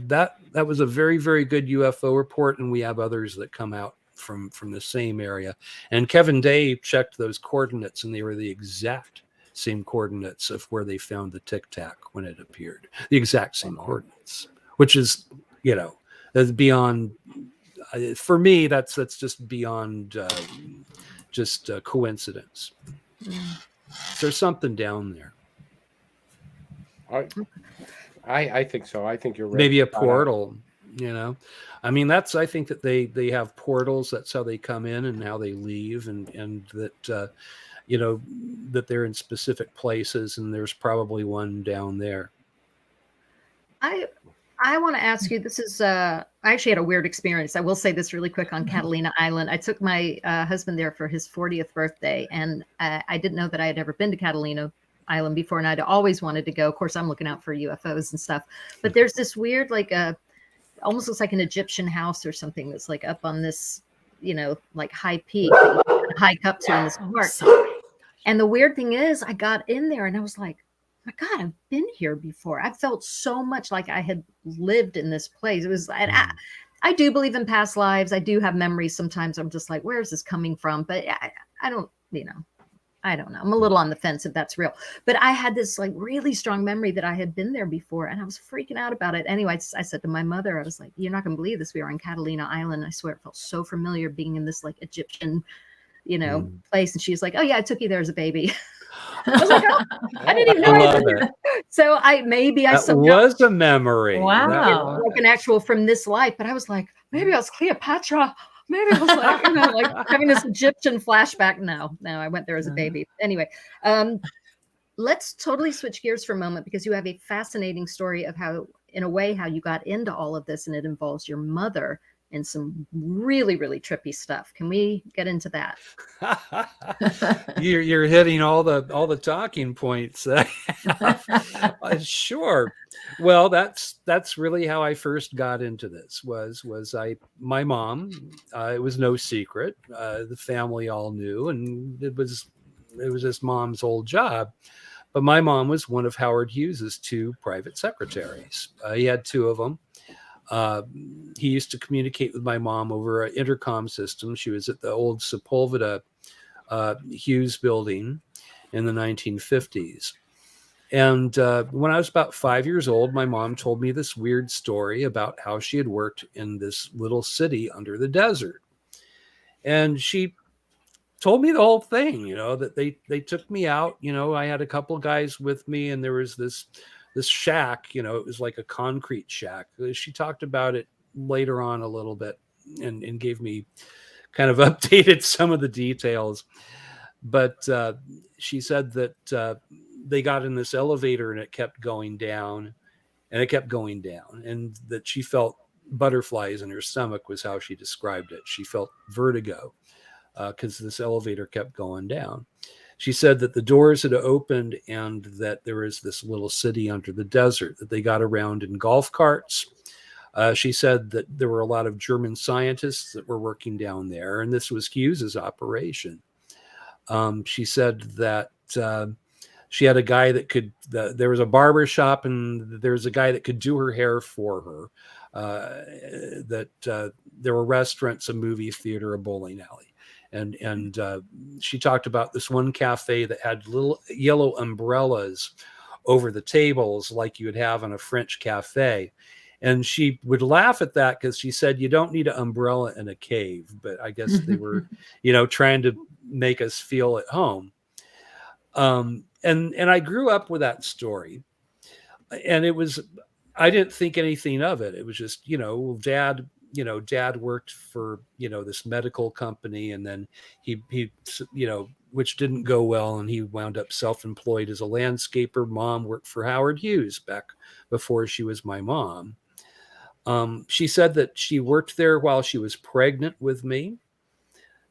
Speaker 10: that was a very, very good UFO report. And we have others that come out from the same area. And Kevin Day checked those coordinates, and they were the exact same coordinates of where they found the Tic Tac when it appeared. The exact same coordinates, which is, that's beyond for me, that's just beyond just coincidence. There's something down there.
Speaker 4: I think so. I think you're right.
Speaker 10: Maybe a portal, you know. I mean, I think that they have portals. That's how they come in and how they leave, and that you know, that they're in specific places, and there's probably one down there.
Speaker 3: I want to ask you, this is, I actually had a weird experience. I will say this really quick on Catalina Island. I took my husband there for his 40th birthday, and I didn't know that I had ever been to Catalina Island before, and I'd always wanted to go. Of course, I'm looking out for UFOs and stuff, but there's this weird, like almost looks like an Egyptian house or something that's like up on this, you know, like high peak that you can hike up to in this park. And the weird thing is, I got in there and I was like, my God, I've been here before. I felt so much like I had lived in this place. It was, and I do believe in past lives. I do have memories. Sometimes I'm just like, where is this coming from? But I don't, you know, I don't know. I'm a little on the fence if that's real. But I had this like really strong memory that I had been there before, and I was freaking out about it. Anyway, I said to my mother, I was like, you're not going to believe this. We were on Catalina Island. I swear it felt so familiar being in this like Egyptian, you know, place. And she was like, oh yeah, I took you there as a baby. I was like, oh, I didn't even know.
Speaker 10: I love it.
Speaker 3: So maybe I
Speaker 10: that was a memory.
Speaker 3: Wow, like an actual from this life. But I was like, maybe I was Cleopatra. Maybe I was like, you know, like having this Egyptian flashback. No, I went there as a baby. Anyway, let's totally switch gears for a moment, because you have a fascinating story of how, in a way, how you got into all of this, and it involves your mother and some really, really trippy stuff. Can we get into that?
Speaker 10: You're hitting all the talking points. Sure. Well, that's really how I first got into this. My mom? It was no secret. The family all knew, and it was his mom's old job. But my mom was one of Howard Hughes's 2 private secretaries. He had 2 of them. He used to communicate with my mom over an intercom system. She was at the old Sepulveda Hughes building in the 1950s. And when I was about 5 years old, my mom told me this weird story about how she had worked in this little city under the desert. And she told me the whole thing, you know, that they took me out. You know, I had a couple guys with me, and there was this shack, you know, it was like a concrete shack. She talked about it later on a little bit and gave me kind of updated some of the details. But she said that they got in this elevator and it kept going down and it kept going down, and that she felt butterflies in her stomach was how she described it. She felt vertigo because this elevator kept going down. She said that the doors had opened and that there was this little city under the desert that they got around in golf carts. She said that there were a lot of German scientists that were working down there, and this was Hughes's operation. She said that she had a guy that could, there was a barber shop, and there was a guy that could do her hair for her. That there were restaurants, a movie theater, a bowling alley. And she talked about this one cafe that had little yellow umbrellas over the tables like you would have in a French cafe. And she would laugh at that because she said, you don't need an umbrella in a cave. But I guess they were, you know, trying to make us feel at home. And I grew up with that story. And it was, I didn't think anything of it. It was just, you know, Dad worked for, you know, this medical company, and then he, you know, which didn't go well, and he wound up self-employed as a landscaper. Mom worked for Howard Hughes back before she was my mom. She said that she worked there while she was pregnant with me.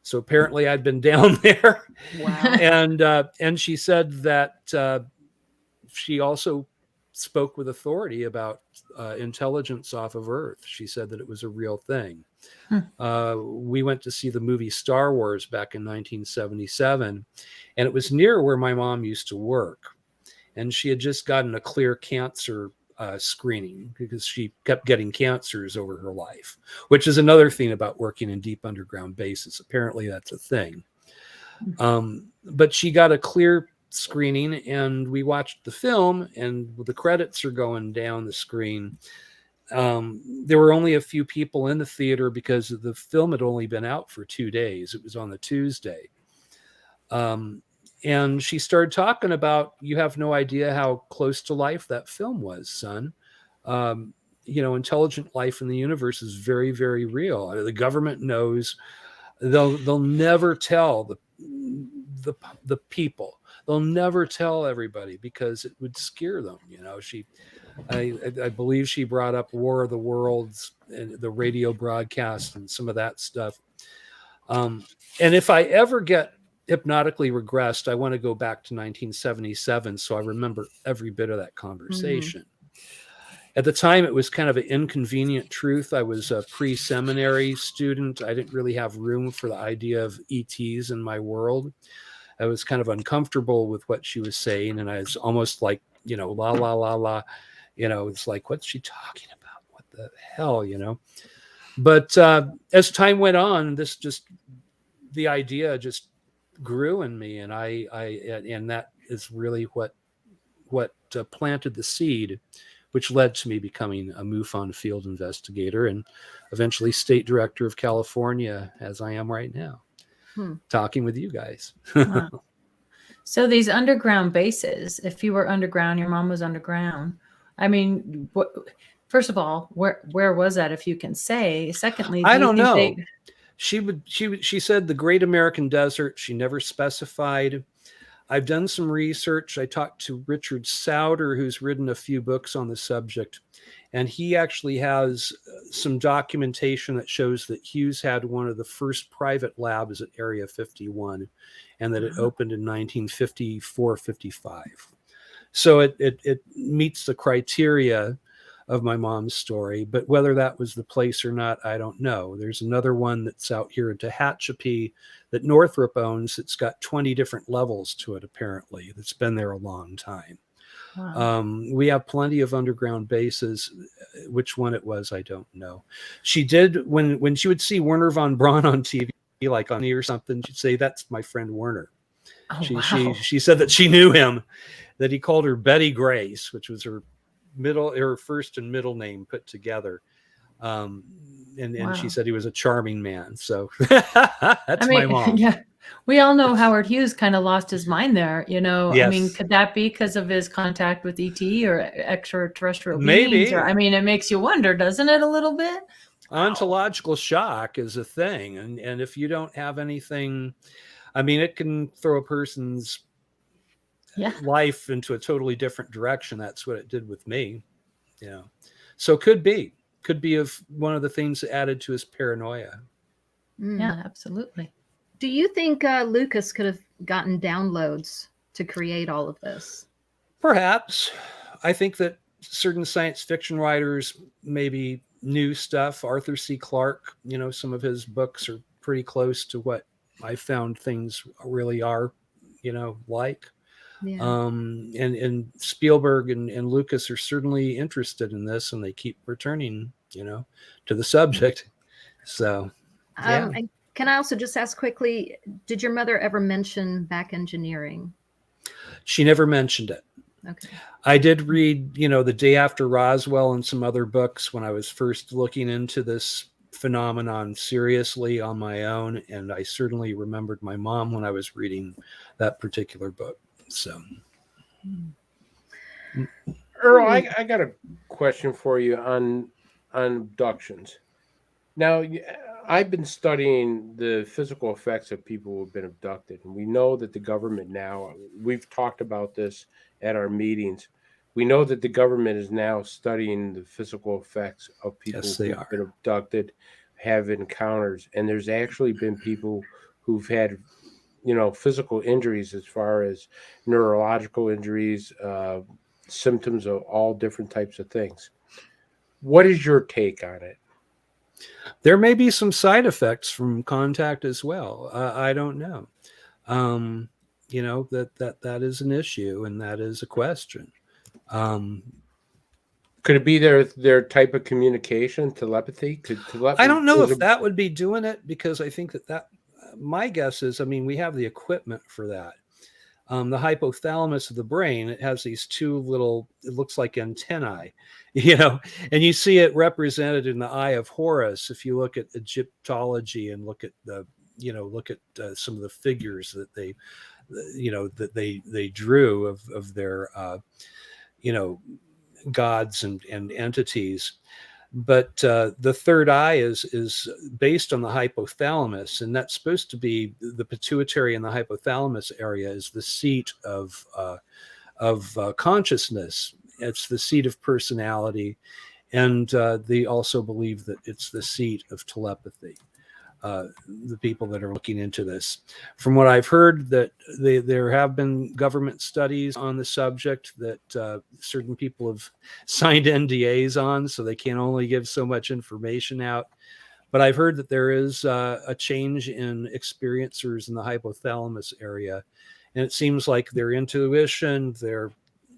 Speaker 10: So apparently I'd been down there. Wow. And she said that she also spoke with authority about intelligence off of Earth. She said that it was a real thing. We went to see the movie Star Wars back in 1977, and it was near where my mom used to work. And she had just gotten a clear cancer screening because she kept getting cancers over her life, which is another thing about working in deep underground bases. Apparently that's a thing. But she got a clear screening, and we watched the film, and the credits are going down the screen. There were only a few people in the theater because the film had only been out for 2 days. It was on the Tuesday. And she started talking about, you have no idea how close to life that film was, son. Intelligent life in the universe is very, very real. The government knows. They'll never tell the people. They'll never tell everybody because it would scare them. I believe she brought up War of the Worlds and the radio broadcast and some of that stuff. And if I ever get hypnotically regressed, I want to go back to 1977 so I remember every bit of that conversation. At the time, it was kind of an inconvenient truth. I was a pre-seminary student. I didn't really have room for the idea of ETs in my world. I was kind of uncomfortable with what she was saying, and I was almost like, la, la, la, la. It's like, what's she talking about? What the hell, But as time went on, the idea just grew in me, and and that is really what planted the seed, which led to me becoming a MUFON field investigator and eventually state director of California, as I am right now, talking with you guys.
Speaker 2: Wow. So these underground bases, if you were underground, your mom was underground. I mean, first of all, where was that, if you can say? Secondly,
Speaker 10: I don't know. She said the Great American Desert. She never specified. I've done some research. I talked to Richard Sauter, who's written a few books on the subject, and he actually has some documentation that shows that Hughes had one of the first private labs at Area 51, and that it opened in 1954-55. So it meets the criteria of my mom's story, but whether that was the place or not, I don't know. There's another one that's out here in Tehachapi that Northrop owns. It's got 20 different levels to it, apparently. That's been there a long time. Wow. We have plenty of underground bases. Which one it was, I don't know. She did, when she would see Werner von Braun on TV, like on me or something, she'd say, "That's my friend Werner."
Speaker 2: Oh,
Speaker 10: she said that she knew him, that he called her Betty Grace, which was her first and middle name put together. And wow. She said he was a charming man. So that's my mom.
Speaker 2: Yeah. We all know Howard Hughes kind of lost his mind there,
Speaker 10: Yes.
Speaker 2: I mean, could that be because of his contact with ET or extraterrestrial
Speaker 10: Maybe.
Speaker 2: beings? Or, it makes you wonder, doesn't it, a little bit?
Speaker 10: Ontological shock is a thing. And if you don't have anything, it can throw a person's life into a totally different direction. That's what it did with me. So could be of one of the things that added to his paranoia.
Speaker 2: Yeah, absolutely.
Speaker 3: Do you think Lucas could have gotten downloads to create all of this?
Speaker 10: Perhaps. I think that certain science fiction writers maybe knew stuff. Arthur C. Clarke, some of his books are pretty close to what I found things really are, like. Yeah. And Spielberg and Lucas are certainly interested in this, and they keep returning, to the subject. So, yeah.
Speaker 3: Can I also just ask quickly, did your mother ever mention back engineering?
Speaker 10: She never mentioned it.
Speaker 3: Okay.
Speaker 10: I did read, The Day After Roswell and some other books when I was first looking into this phenomenon seriously on my own, and I certainly remembered my mom when I was reading that particular book. So,
Speaker 4: Earl, I got a question for you on abductions. Now, I've been studying the physical effects of people who have been abducted, and we know that the government now, we've talked about this at our meetings, we know that the government is now studying the physical effects of people who've been abducted, have encounters, and there's actually been people who've had physical injuries as far as neurological injuries, symptoms of all different types of things. What is your take on it?
Speaker 10: There may be some side effects from contact as well. I don't know. That is an issue, and that is a question.
Speaker 4: Could it be their type of communication, telepathy?
Speaker 10: I don't know if that would be doing it, because I think that my guess is, we have the equipment for that. the hypothalamus of the brain, it has these two little, it looks like antennae, you know, and you see it represented in the Eye of Horus. If you look at Egyptology and look at the, you know, look at some of the figures that they, you know, that they drew of their, you know, gods and entities. But the third eye is based on the hypothalamus, and that's supposed to be the pituitary and the hypothalamus area is the seat of consciousness. It's the seat of personality, and they also believe that it's the seat of telepathy. The people that are looking into this, from what I've heard, that there have been government studies on the subject that certain people have signed NDAs on, so they can only give so much information out. But I've heard that there is a change in experiencers in the hypothalamus area, and it seems like their intuition, their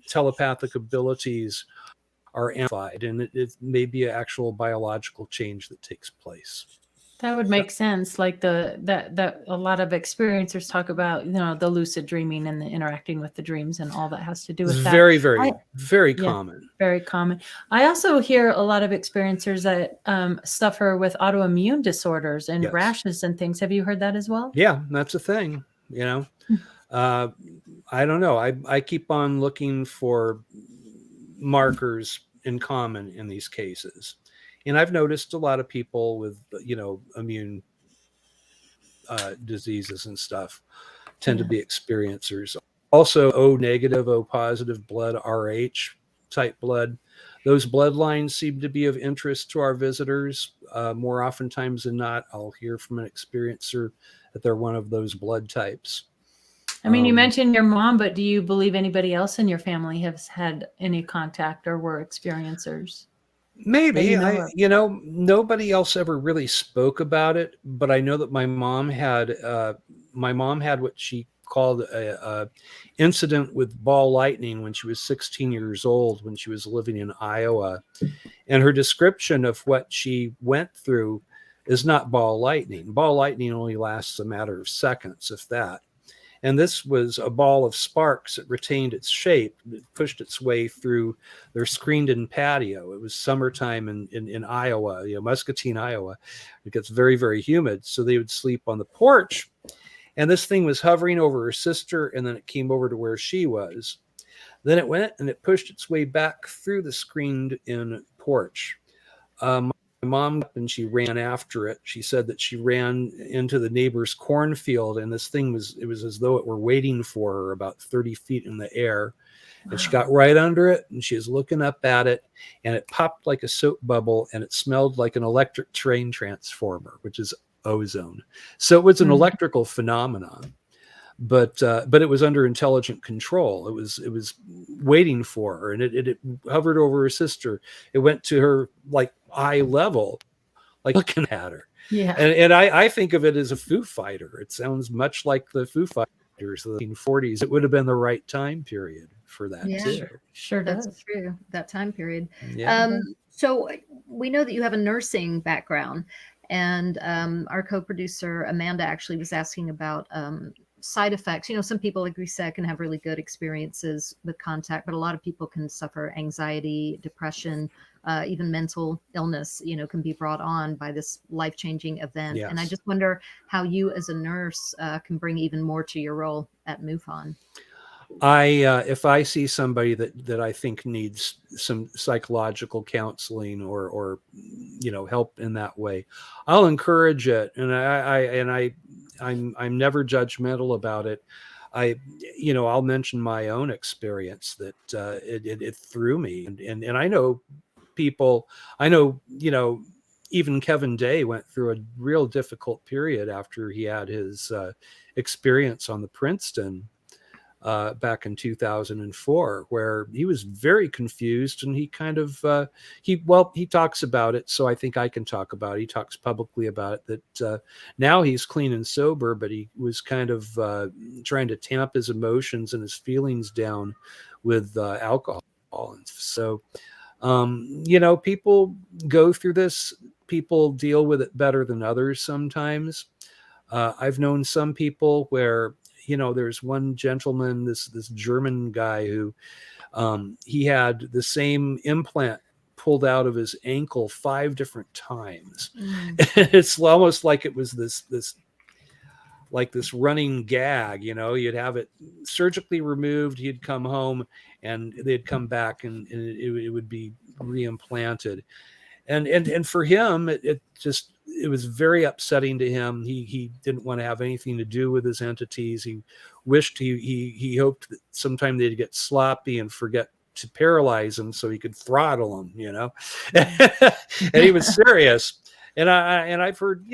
Speaker 10: telepathic abilities are amplified, and it may be an actual biological change that takes place.
Speaker 2: That would make sense. Like that a lot of experiencers talk about, you know, the lucid dreaming and the interacting with the dreams and all that has to do with
Speaker 10: It's
Speaker 2: that.
Speaker 10: very common.
Speaker 2: Very common. I also hear a lot of experiencers that suffer with autoimmune disorders and
Speaker 10: Yes.
Speaker 2: rashes and things. Have you heard that as well?
Speaker 10: Yeah, that's a thing, you know. I don't know. I keep on looking for markers in common in these cases. And I've noticed a lot of people with, you know, immune diseases and stuff tend to be experiencers. Also, O negative, O positive blood, RH type blood. Those bloodlines seem to be of interest to our visitors. More oftentimes than not, I'll hear from an experiencer that they're one of those blood types.
Speaker 2: I mean, you mentioned your mom, but do you believe anybody else in your family has had any contact or were experiencers?
Speaker 10: Maybe. You know, nobody else ever really spoke about it, but I know that my mom had what she called a incident with ball lightning when she was 16 years old, when she was living in Iowa. And her description of what she went through is not ball lightning. Ball lightning only lasts a matter of seconds, if that. And this was a ball of sparks that retained its shape. It pushed its way through their screened-in patio. It was summertime in Iowa, you know, Muscatine, Iowa. It gets very, very humid. So they would sleep on the porch. And this thing was hovering over her sister, and then it came over to where she was. Then it went and it pushed its way back through the screened-in porch. My mom, and she ran after it. She said that she ran into the neighbor's cornfield, and this thing was as though it were waiting for her about 30 feet in the air. And she got right under it, and she was looking up at it, and it popped like a soap bubble, and it smelled like an electric train transformer, which is ozone. So it was an electrical phenomenon, but it was under intelligent control. It was waiting for her, and it hovered over her sister. It went to her like eye level, like looking at her.
Speaker 2: Yeah.
Speaker 10: And I think of it as a Foo Fighter. It sounds much like the Foo Fighters of the 1940s. It would have been the right time period for that too.
Speaker 2: Sure does.
Speaker 3: That's true. That time period.
Speaker 10: Yeah.
Speaker 3: So we know that you have a nursing background, and our co-producer Amanda actually was asking about side effects. You know, some people, like we said, can have really good experiences with contact, but a lot of people can suffer anxiety, depression, even mental illness, you know, can be brought on by this life-changing event.
Speaker 10: Yes.
Speaker 3: And I just wonder how you as a nurse can bring even more to your role at MUFON.
Speaker 10: If I see somebody that I think needs some psychological counseling or you know, help in that way, I'll encourage it. And I'm never judgmental about it. You know, I'll mention my own experience that it threw me, and I know people. I know, you know, even Kevin Day went through a real difficult period after he had his experience on the Princeton back in 2004, where he was very confused, and he kind of he talks about it, so I think I can talk about it. He talks publicly about it, that now he's clean and sober, but he was kind of trying to tamp his emotions and his feelings down with alcohol. And so you know, people go through this. People deal with it better than others sometimes. I've known some people where there's one gentleman, this German guy who he had the same implant pulled out of his ankle 5 different times. It's almost like it was this running gag. You'd have it surgically removed, he'd come home, and they'd come back, and it would be reimplanted. And for him, it was very upsetting to him. He didn't want to have anything to do with his entities. He wished he hoped that sometime they'd get sloppy and forget to paralyze him so he could throttle them, and he was serious. And I've heard,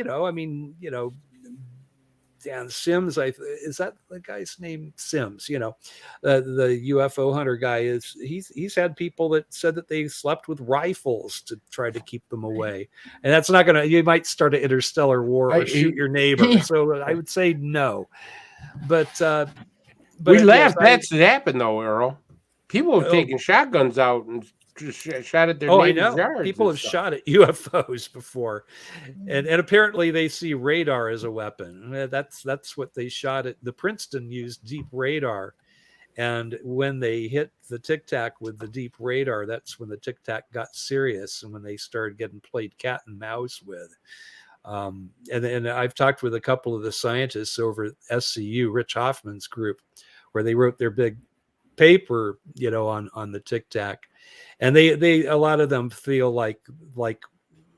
Speaker 10: Dan Sims, is that the guy's name? Sims, the UFO hunter guy, he's had people that said that they slept with rifles to try to keep them away, and that's not gonna. You might start an interstellar war or shoot your neighbor. So I would say no, but
Speaker 4: we laugh. That's happened though, Earl. People have taken shotguns out and just shot at their neighbor's yards.
Speaker 10: People have shot at UFOs before, and apparently they see radar as a weapon. That's what they shot at. The Princeton used deep radar, and when they hit the Tic Tac with the deep radar, that's when the Tic Tac got serious, and when they started getting played cat and mouse with. And I've talked with a couple of the scientists over at SCU, Rich Hoffman's group, where they wrote their big paper, on the Tic Tac. And they a lot of them feel like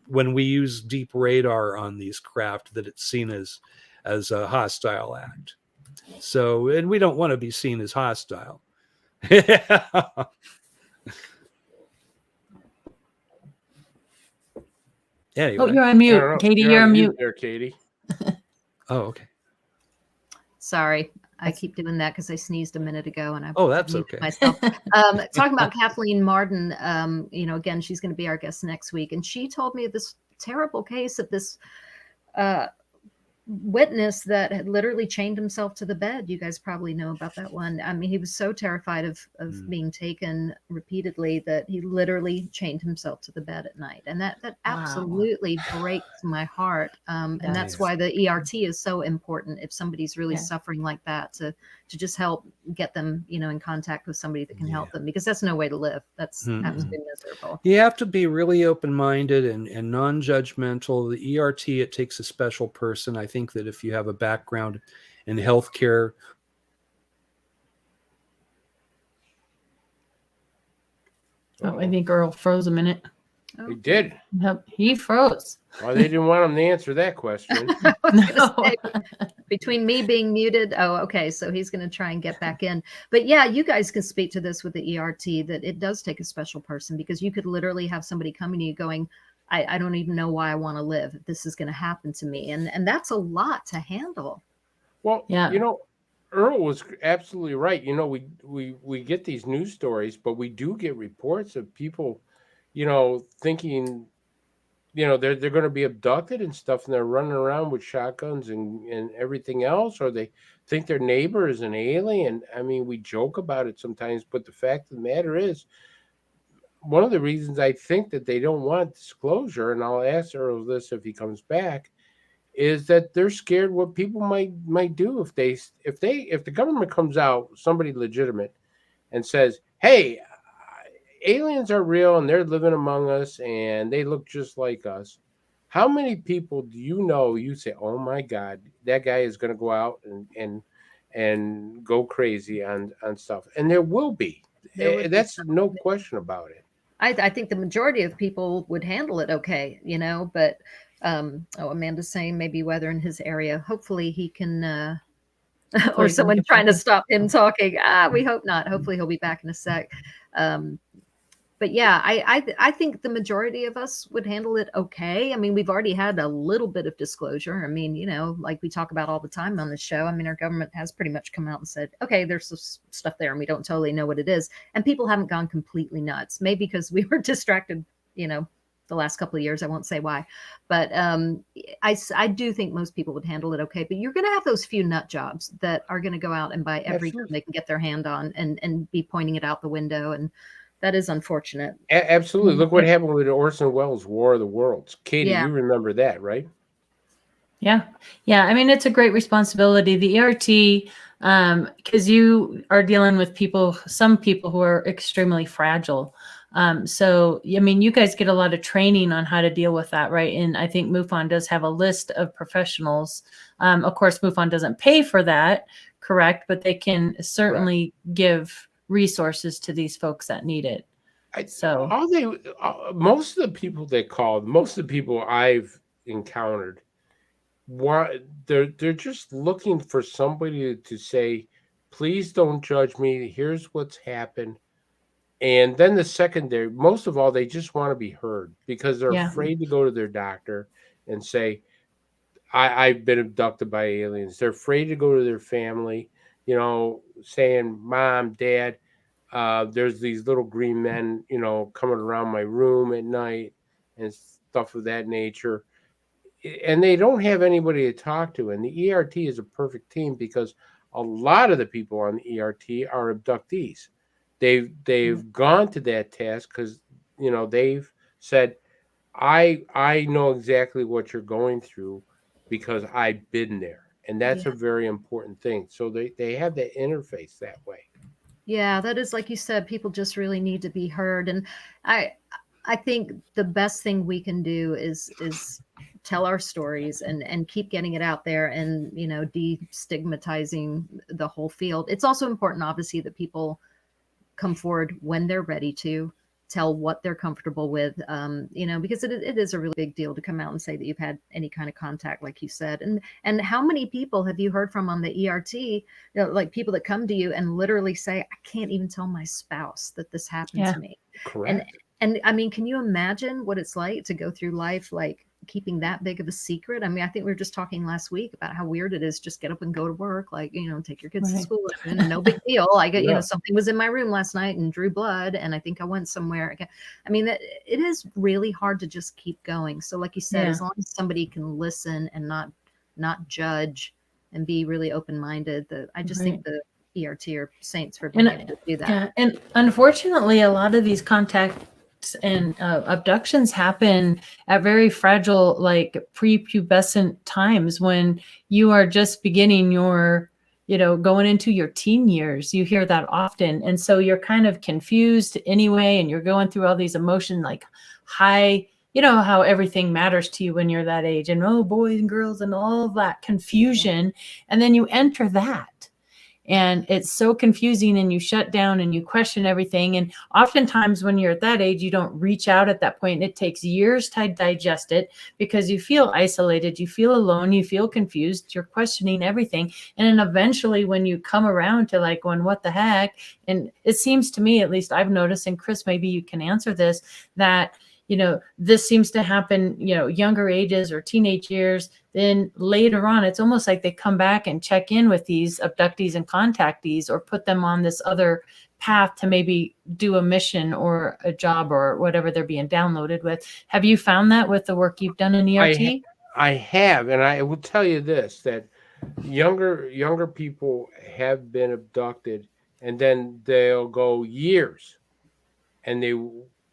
Speaker 10: when we use deep radar on these craft, that it's seen as a hostile act. So, and we don't want to be seen as hostile. Anyway.
Speaker 2: Oh, you're on mute, Katie. You're on mute
Speaker 4: there, Katie.
Speaker 10: Oh, okay.
Speaker 3: Sorry. I keep doing that because I sneezed a minute ago, and
Speaker 10: that's okay.
Speaker 3: Myself. Talking about Kathleen Marden, again, she's going to be our guest next week, and she told me this terrible case of this witness that had literally chained himself to the bed. You guys probably know about that one. I mean, he was so terrified of being taken repeatedly that he literally chained himself to the bed at night, and that absolutely breaks my heart. And that's why the ERT is so important. If somebody's really suffering like that, to just help get them, in contact with somebody that can help them, because that's no way to live. That's absolutely miserable.
Speaker 10: You have to be really open-minded and non-judgmental. The ERT, it takes a special person. I think that if you have a background in healthcare,
Speaker 2: I think Earl froze a minute.
Speaker 4: He did.
Speaker 2: Yep, he froze.
Speaker 4: Well, they didn't want him to answer that question.
Speaker 3: Say, between me being muted. Oh, okay. So he's going to try and get back in. But yeah, you guys can speak to this with the ERT, that it does take a special person, because you could literally have somebody coming to you going, I don't even know why I want to live. This is going to happen to me. And that's a lot to handle.
Speaker 4: Well, Earl was absolutely right. We get these news stories, but we do get reports of people, thinking, they're going to be abducted and stuff, and they're running around with shotguns and everything else, or they think their neighbor is an alien. I mean, we joke about it sometimes, but the fact of the matter is, one of the reasons I think that they don't want disclosure, and I'll ask Earl this if he comes back, is that they're scared what people might do if the government comes out, somebody legitimate, and says, "Hey, aliens are real and they're living among us and they look just like us." How many people do you say, "Oh my God, that guy is going to go out and go crazy on stuff"? And there will be. That's no question about it.
Speaker 3: I think the majority of people would handle it okay, but Amanda's saying maybe weather in his area. Hopefully he can, or someone trying to stop him talking. We hope not. Hopefully he'll be back in a sec. But yeah, I think the majority of us would handle it okay. I mean, we've already had a little bit of disclosure. I mean, like we talk about all the time on the show. I mean, our government has pretty much come out and said, okay, there's some stuff there and we don't totally know what it is. And people haven't gone completely nuts, maybe because we were distracted, the last couple of years. I won't say why, but I do think most people would handle it okay. But you're going to have those few nut jobs that are going to go out and buy every gun they can get their hand on and be pointing it out the window. And that is unfortunate.
Speaker 4: Absolutely. Look what happened with Orson Welles' War of the Worlds. Katie, you remember that, right?
Speaker 2: Yeah. I mean, it's a great responsibility. The ERT because you are dealing with some people who are extremely fragile. So, I mean, you guys get a lot of training on how to deal with that, right? And I think MUFON does have a list of professionals. Of course, MUFON doesn't pay for that, correct? But they can certainly give resources to these folks that need it. So
Speaker 4: most of the people that called, most of the people I've encountered, they're just looking for somebody to say, please don't judge me. Here's what's happened. And then the secondary, most of all, they just want to be heard because they're afraid to go to their doctor and say, I've been abducted by aliens. They're afraid to go to their family, saying, Mom, Dad, there's these little green men, coming around my room at night and stuff of that nature. And they don't have anybody to talk to. And the ERT is a perfect team because a lot of the people on the ERT are abductees. They've gone to that task because, they've said, I know exactly what you're going through because I've been there. And that's a very important thing. So they have that interface that way.
Speaker 3: Yeah, that is, like you said, people just really need to be heard. And I think the best thing we can do is tell our stories and keep getting it out there and, destigmatizing the whole field. It's also important, obviously, that people come forward when they're ready to tell what they're comfortable with, because it is a really big deal to come out and say that you've had any kind of contact, like you said. And how many people have you heard from on the ERT, like people that come to you and literally say, I can't even tell my spouse that this happened to me.
Speaker 4: Correct.
Speaker 3: And I mean, can you imagine what it's like to go through life like keeping that big of a secret? I mean, I think we were just talking last week about how weird it is. Just get up and go to work, like, take your kids to school, and no big deal. I got, something was in my room last night and drew blood, and I think I went somewhere. I mean, it is really hard to just keep going. So, like you said, as long as somebody can listen and not judge and be really open-minded, I just think the ERT are saints for being able to do that.
Speaker 2: Yeah, and unfortunately, a lot of these contacts and abductions happen at very fragile, like prepubescent times when you are just beginning your, going into your teen years. You hear that often. And so you're kind of confused anyway, and you're going through all these emotions, like high, how everything matters to you when you're that age, and boys and girls and all of that confusion. And then you enter that. And it's so confusing, and you shut down and you question everything. And oftentimes when you're at that age, you don't reach out at that point. And it takes years to digest it because you feel isolated, you feel alone, you feel confused, you're questioning everything. And then eventually when you come around to like going, what the heck? And it seems to me, at least I've noticed, and Chris, maybe you can answer this, that this seems to happen, younger ages or teenage years. Then later on, it's almost like they come back and check in with these abductees and contactees, or put them on this other path to maybe do a mission or a job or whatever they're being downloaded with. Have you found that with the work you've done in ERT?
Speaker 4: I have, and I will tell you this, that younger people have been abducted, and then they'll go years, and they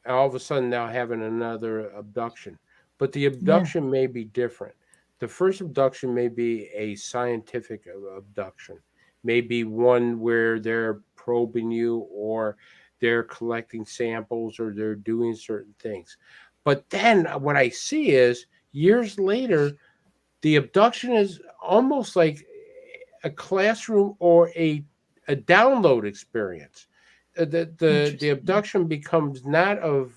Speaker 4: all of a sudden now having another abduction. But the abduction may be different. The first abduction may be a scientific abduction, maybe one where they're probing you, or they're collecting samples, or they're doing certain things. But then what I see is years later, the abduction is almost like a classroom or a download experience. The abduction becomes not of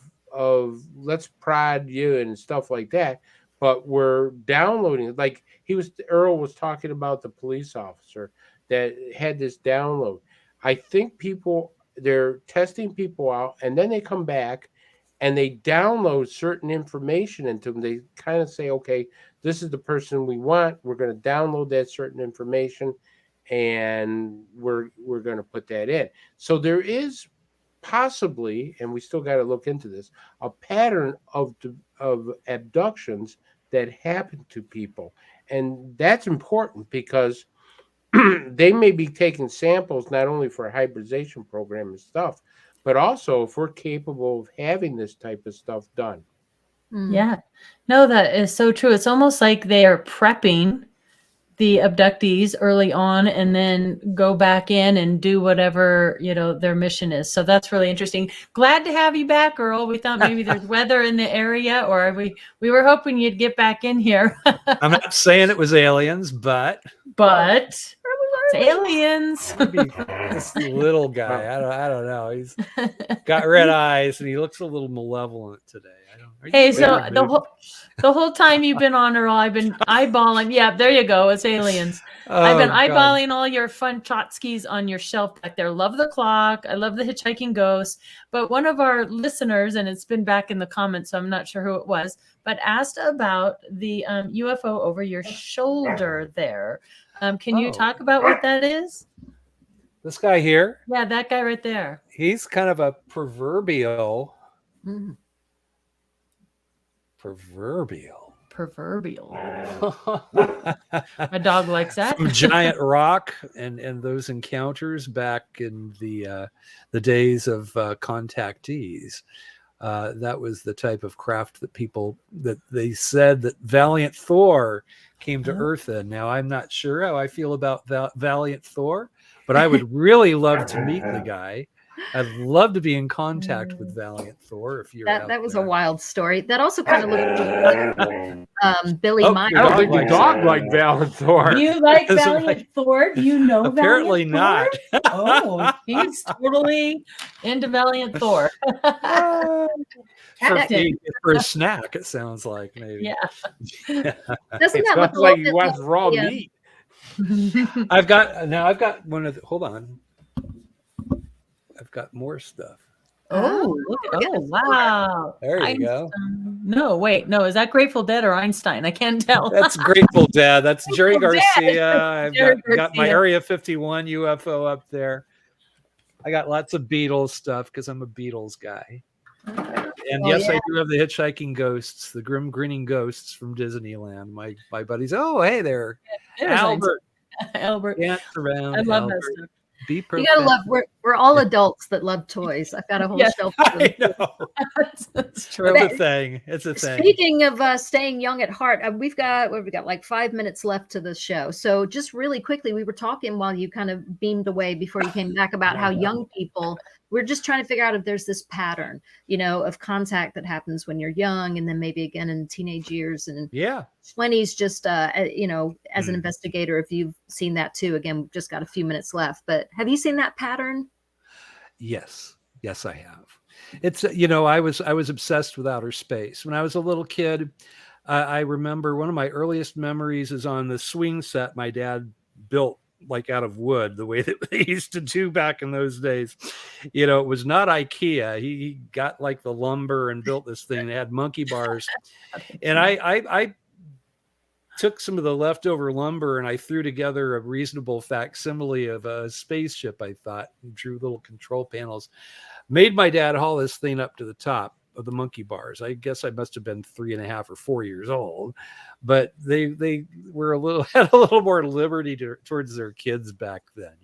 Speaker 4: let's prod you and stuff like that, but we're downloading. Like Earl was talking about the police officer that had this download. I think they're testing people out, and then they come back and they download certain information into them. They kind of say, okay, this is the person we want. We're going to download that certain information, and we're going to put that in. So there is possibly, and we still got to look into this, a pattern of abductions that happen to people. And that's important because they may be taking samples not only for a hybridization program and stuff, but also if we're capable of having this type of stuff done.
Speaker 2: Yeah, no, that is so true. It's almost like they are prepping the abductees early on and then go back in and do whatever, their mission is. So that's really interesting. Glad to have you back, Earl. We thought maybe there's weather in the area, or we were hoping you'd get back in here.
Speaker 10: I'm not saying it was aliens, but
Speaker 2: it's aliens.
Speaker 10: This little guy, I don't know. He's got red eyes and he looks a little malevolent today.
Speaker 2: Hey, so the whole time you've been on, Earl, I've been eyeballing. Yeah, there you go. It's aliens. I've been eyeballing all your fun tchotchkes on your shelf back there. Love the clock. I love the hitchhiking ghost. But one of our listeners, and it's been back in the comments, so I'm not sure who it was, but asked about the UFO over your shoulder there. Can you talk about what that is?
Speaker 10: This guy here?
Speaker 2: Yeah, that guy right there.
Speaker 10: He's kind of a proverbial.
Speaker 2: My dog likes that.
Speaker 10: From giant rock and those encounters back in the days of contactees. That was the type of craft that they said that Valiant Thor came to Earth in. Now, I'm not sure how I feel about Valiant Thor, but I would really love to meet the guy. I'd love to be in contact with Valiant Thor. If you're
Speaker 3: that was a wild story. That also kind of looked like Billy Myers.
Speaker 4: I don't think the dog liked Valiant Thor.
Speaker 2: You like Valiant Thor? Do you know
Speaker 10: apparently
Speaker 2: Valiant
Speaker 10: not.
Speaker 2: Thor? Oh, he's totally into Valiant Thor.
Speaker 10: For a snack, it sounds like maybe.
Speaker 2: Yeah.
Speaker 3: Doesn't that look
Speaker 4: like he wants raw meat?
Speaker 10: I've got one of the, hold on. I've got more stuff.
Speaker 2: Oh, wow.
Speaker 10: There you go.
Speaker 2: No, wait. No, is that Grateful Dead or Einstein? I can't tell.
Speaker 10: That's Grateful Dead. That's Jerry
Speaker 2: Grateful
Speaker 10: Garcia.
Speaker 2: Dead.
Speaker 10: I've got my Area 51 UFO up there. I got lots of Beatles stuff because I'm a Beatles guy. And I do have the hitchhiking ghosts, the grim grinning ghosts from Disneyland. My buddies. Oh, hey there.
Speaker 2: Albert.
Speaker 10: Dance around.
Speaker 2: I love
Speaker 10: Albert.
Speaker 2: that stuff.
Speaker 10: Be perfect.
Speaker 3: You gotta love. We're all adults that love toys. I've got a whole shelf. Of them.
Speaker 10: I know.
Speaker 2: That's true.
Speaker 10: It's a thing. It's a thing.
Speaker 3: Speaking of staying young at heart, we've got like 5 minutes left to the show. So just really quickly, we were talking while you kind of beamed away before you came back about how young people. We're just trying to figure out if there's this pattern, of contact that happens when you're young, and then maybe again in teenage years and 20s. Just as an investigator, if you've seen that too. Again, we've just got a few minutes left, but have you seen that pattern?
Speaker 10: Yes, I have. It's I was obsessed with outer space when I was a little kid. I remember one of my earliest memories is on the swing set my dad built, like out of wood, the way that they used to do back in those days. It was not IKEA. He got like the lumber and built this thing. They had monkey bars, and I took some of the leftover lumber and I threw together a reasonable facsimile of a spaceship. I thought, and drew little control panels, made my dad haul this thing up to the top of the monkey bars. I guess I must have been 3.5 or 4 years old, but they were had a little more liberty towards their kids back then,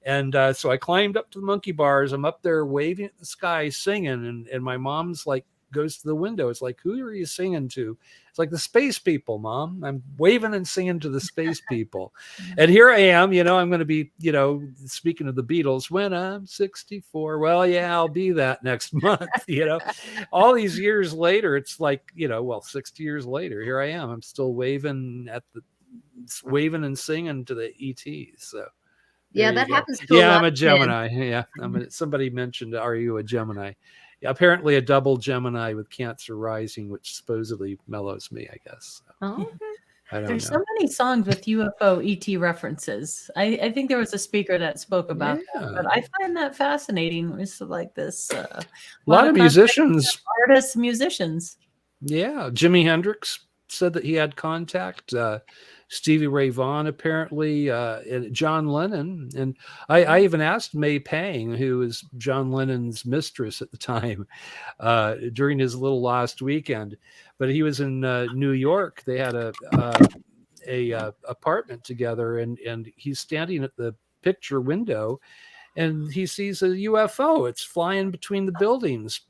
Speaker 10: And so I climbed up to the monkey bars. I'm up there waving at the sky, singing, and my mom's like goes to the window. It's like, who are you singing to? It's like the space people, Mom. I'm waving and singing to the space people. And here I am, I'm going to be, speaking of the Beatles, when I'm 64. Well, yeah, I'll be that next month, all these years later, it's like, 60 years later, here I am. I'm still waving and singing to the ETs. So
Speaker 3: yeah, that happens to
Speaker 10: I'm a Gemini. Yeah. Somebody mentioned, are you a Gemini? Apparently a double Gemini with Cancer rising, which supposedly mellows me, I guess.
Speaker 2: Oh, okay.
Speaker 10: I don't
Speaker 2: There's
Speaker 10: know.
Speaker 2: so many songs with UFO ET references. I think there was a speaker that spoke about that, but I find that fascinating. It's like this.
Speaker 10: A lot of musicians.
Speaker 2: Artists, musicians.
Speaker 10: Yeah. Jimi Hendrix said that he had contact. Stevie Ray Vaughan, apparently, and John Lennon. And I even asked May Pang, who was John Lennon's mistress at the time, during his little lost weekend. But he was in New York. They had a apartment together, and he's standing at the picture window, and he sees a UFO. It's flying between the buildings.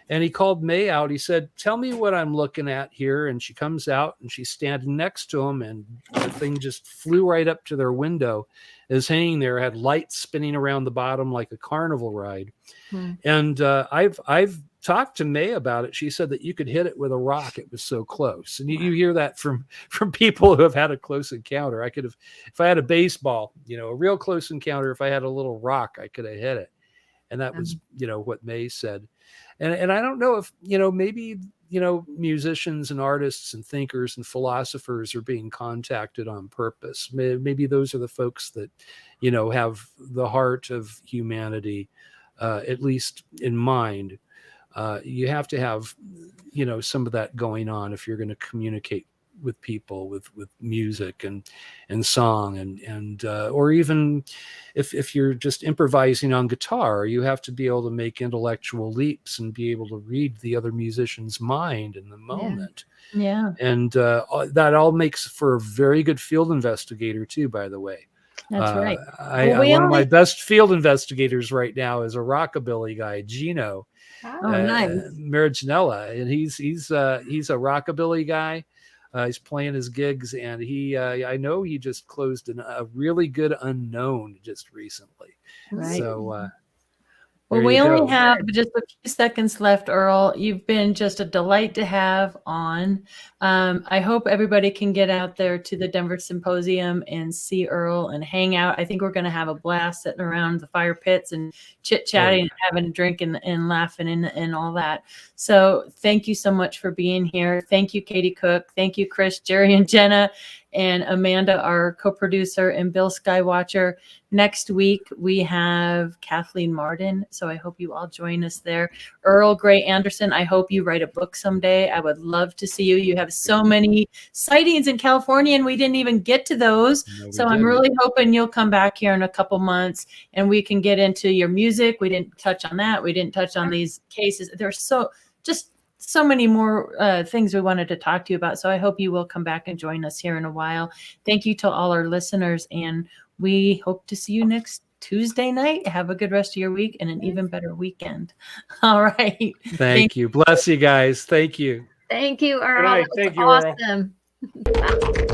Speaker 10: And he called May out. He said, "Tell me what I'm looking at here." And she comes out and she's standing next to him, and the thing just flew right up to their window. It was hanging there, had lights spinning around the bottom like a carnival ride. And I've talked to May about it. She said that you could hit it with a rock. It was so close. And you hear that from people who have had a close encounter. I could have, if I had a baseball, a real close encounter, if I had a little rock, I could have hit it. And that was, what May said. And I don't know if, maybe, musicians and artists and thinkers and philosophers are being contacted on purpose. Maybe those are the folks that, have the heart of humanity, at least in mind. You have to have, some of that going on if you're going to communicate with people with music and song and or even if you're just improvising on guitar, you have to be able to make intellectual leaps and be able to read the other musician's mind in the moment.
Speaker 2: Yeah.
Speaker 10: And that all makes for a very good field investigator too, by the way.
Speaker 2: That's right.
Speaker 10: One of my best field investigators right now is a rockabilly guy, Gino.
Speaker 2: Nice.
Speaker 10: Mariginella, and he's a rockabilly guy. He's playing his gigs, and I know he just closed a really good unknown just recently.
Speaker 2: Right.
Speaker 10: So,
Speaker 2: well, we only have just a few seconds left, Earl. You've been just a delight to have on. I hope everybody can get out there to the Denver Symposium and see Earl and hang out. I think we're going to have a blast sitting around the fire pits and chit-chatting and having a drink and laughing and all that. So thank you so much for being here. Thank you, Katie Cook. Thank you, Chris, Jerry, and Jenna, and Amanda, our co-producer, and Bill Skywatcher. Next week, we have Kathleen Martin, so I hope you all join us there. Earl Grey Anderson, I hope you write a book someday. I would love to see you. You have so many sightings in California, and we didn't even get to those. So I'm really hoping you'll come back here in a couple months, and we can get into your music. We didn't touch on that. We didn't touch on these cases. There's so many more things we wanted to talk to you about. So I hope you will come back and join us here in a while. Thank you to all our listeners, and we hope to see you next Tuesday night. Have a good rest of your week and an even better weekend. All right.
Speaker 10: Thank you. Bless you guys. Thank you.
Speaker 3: Thank you, Earl.
Speaker 4: Good night. Thank you, Earl.
Speaker 3: Awesome.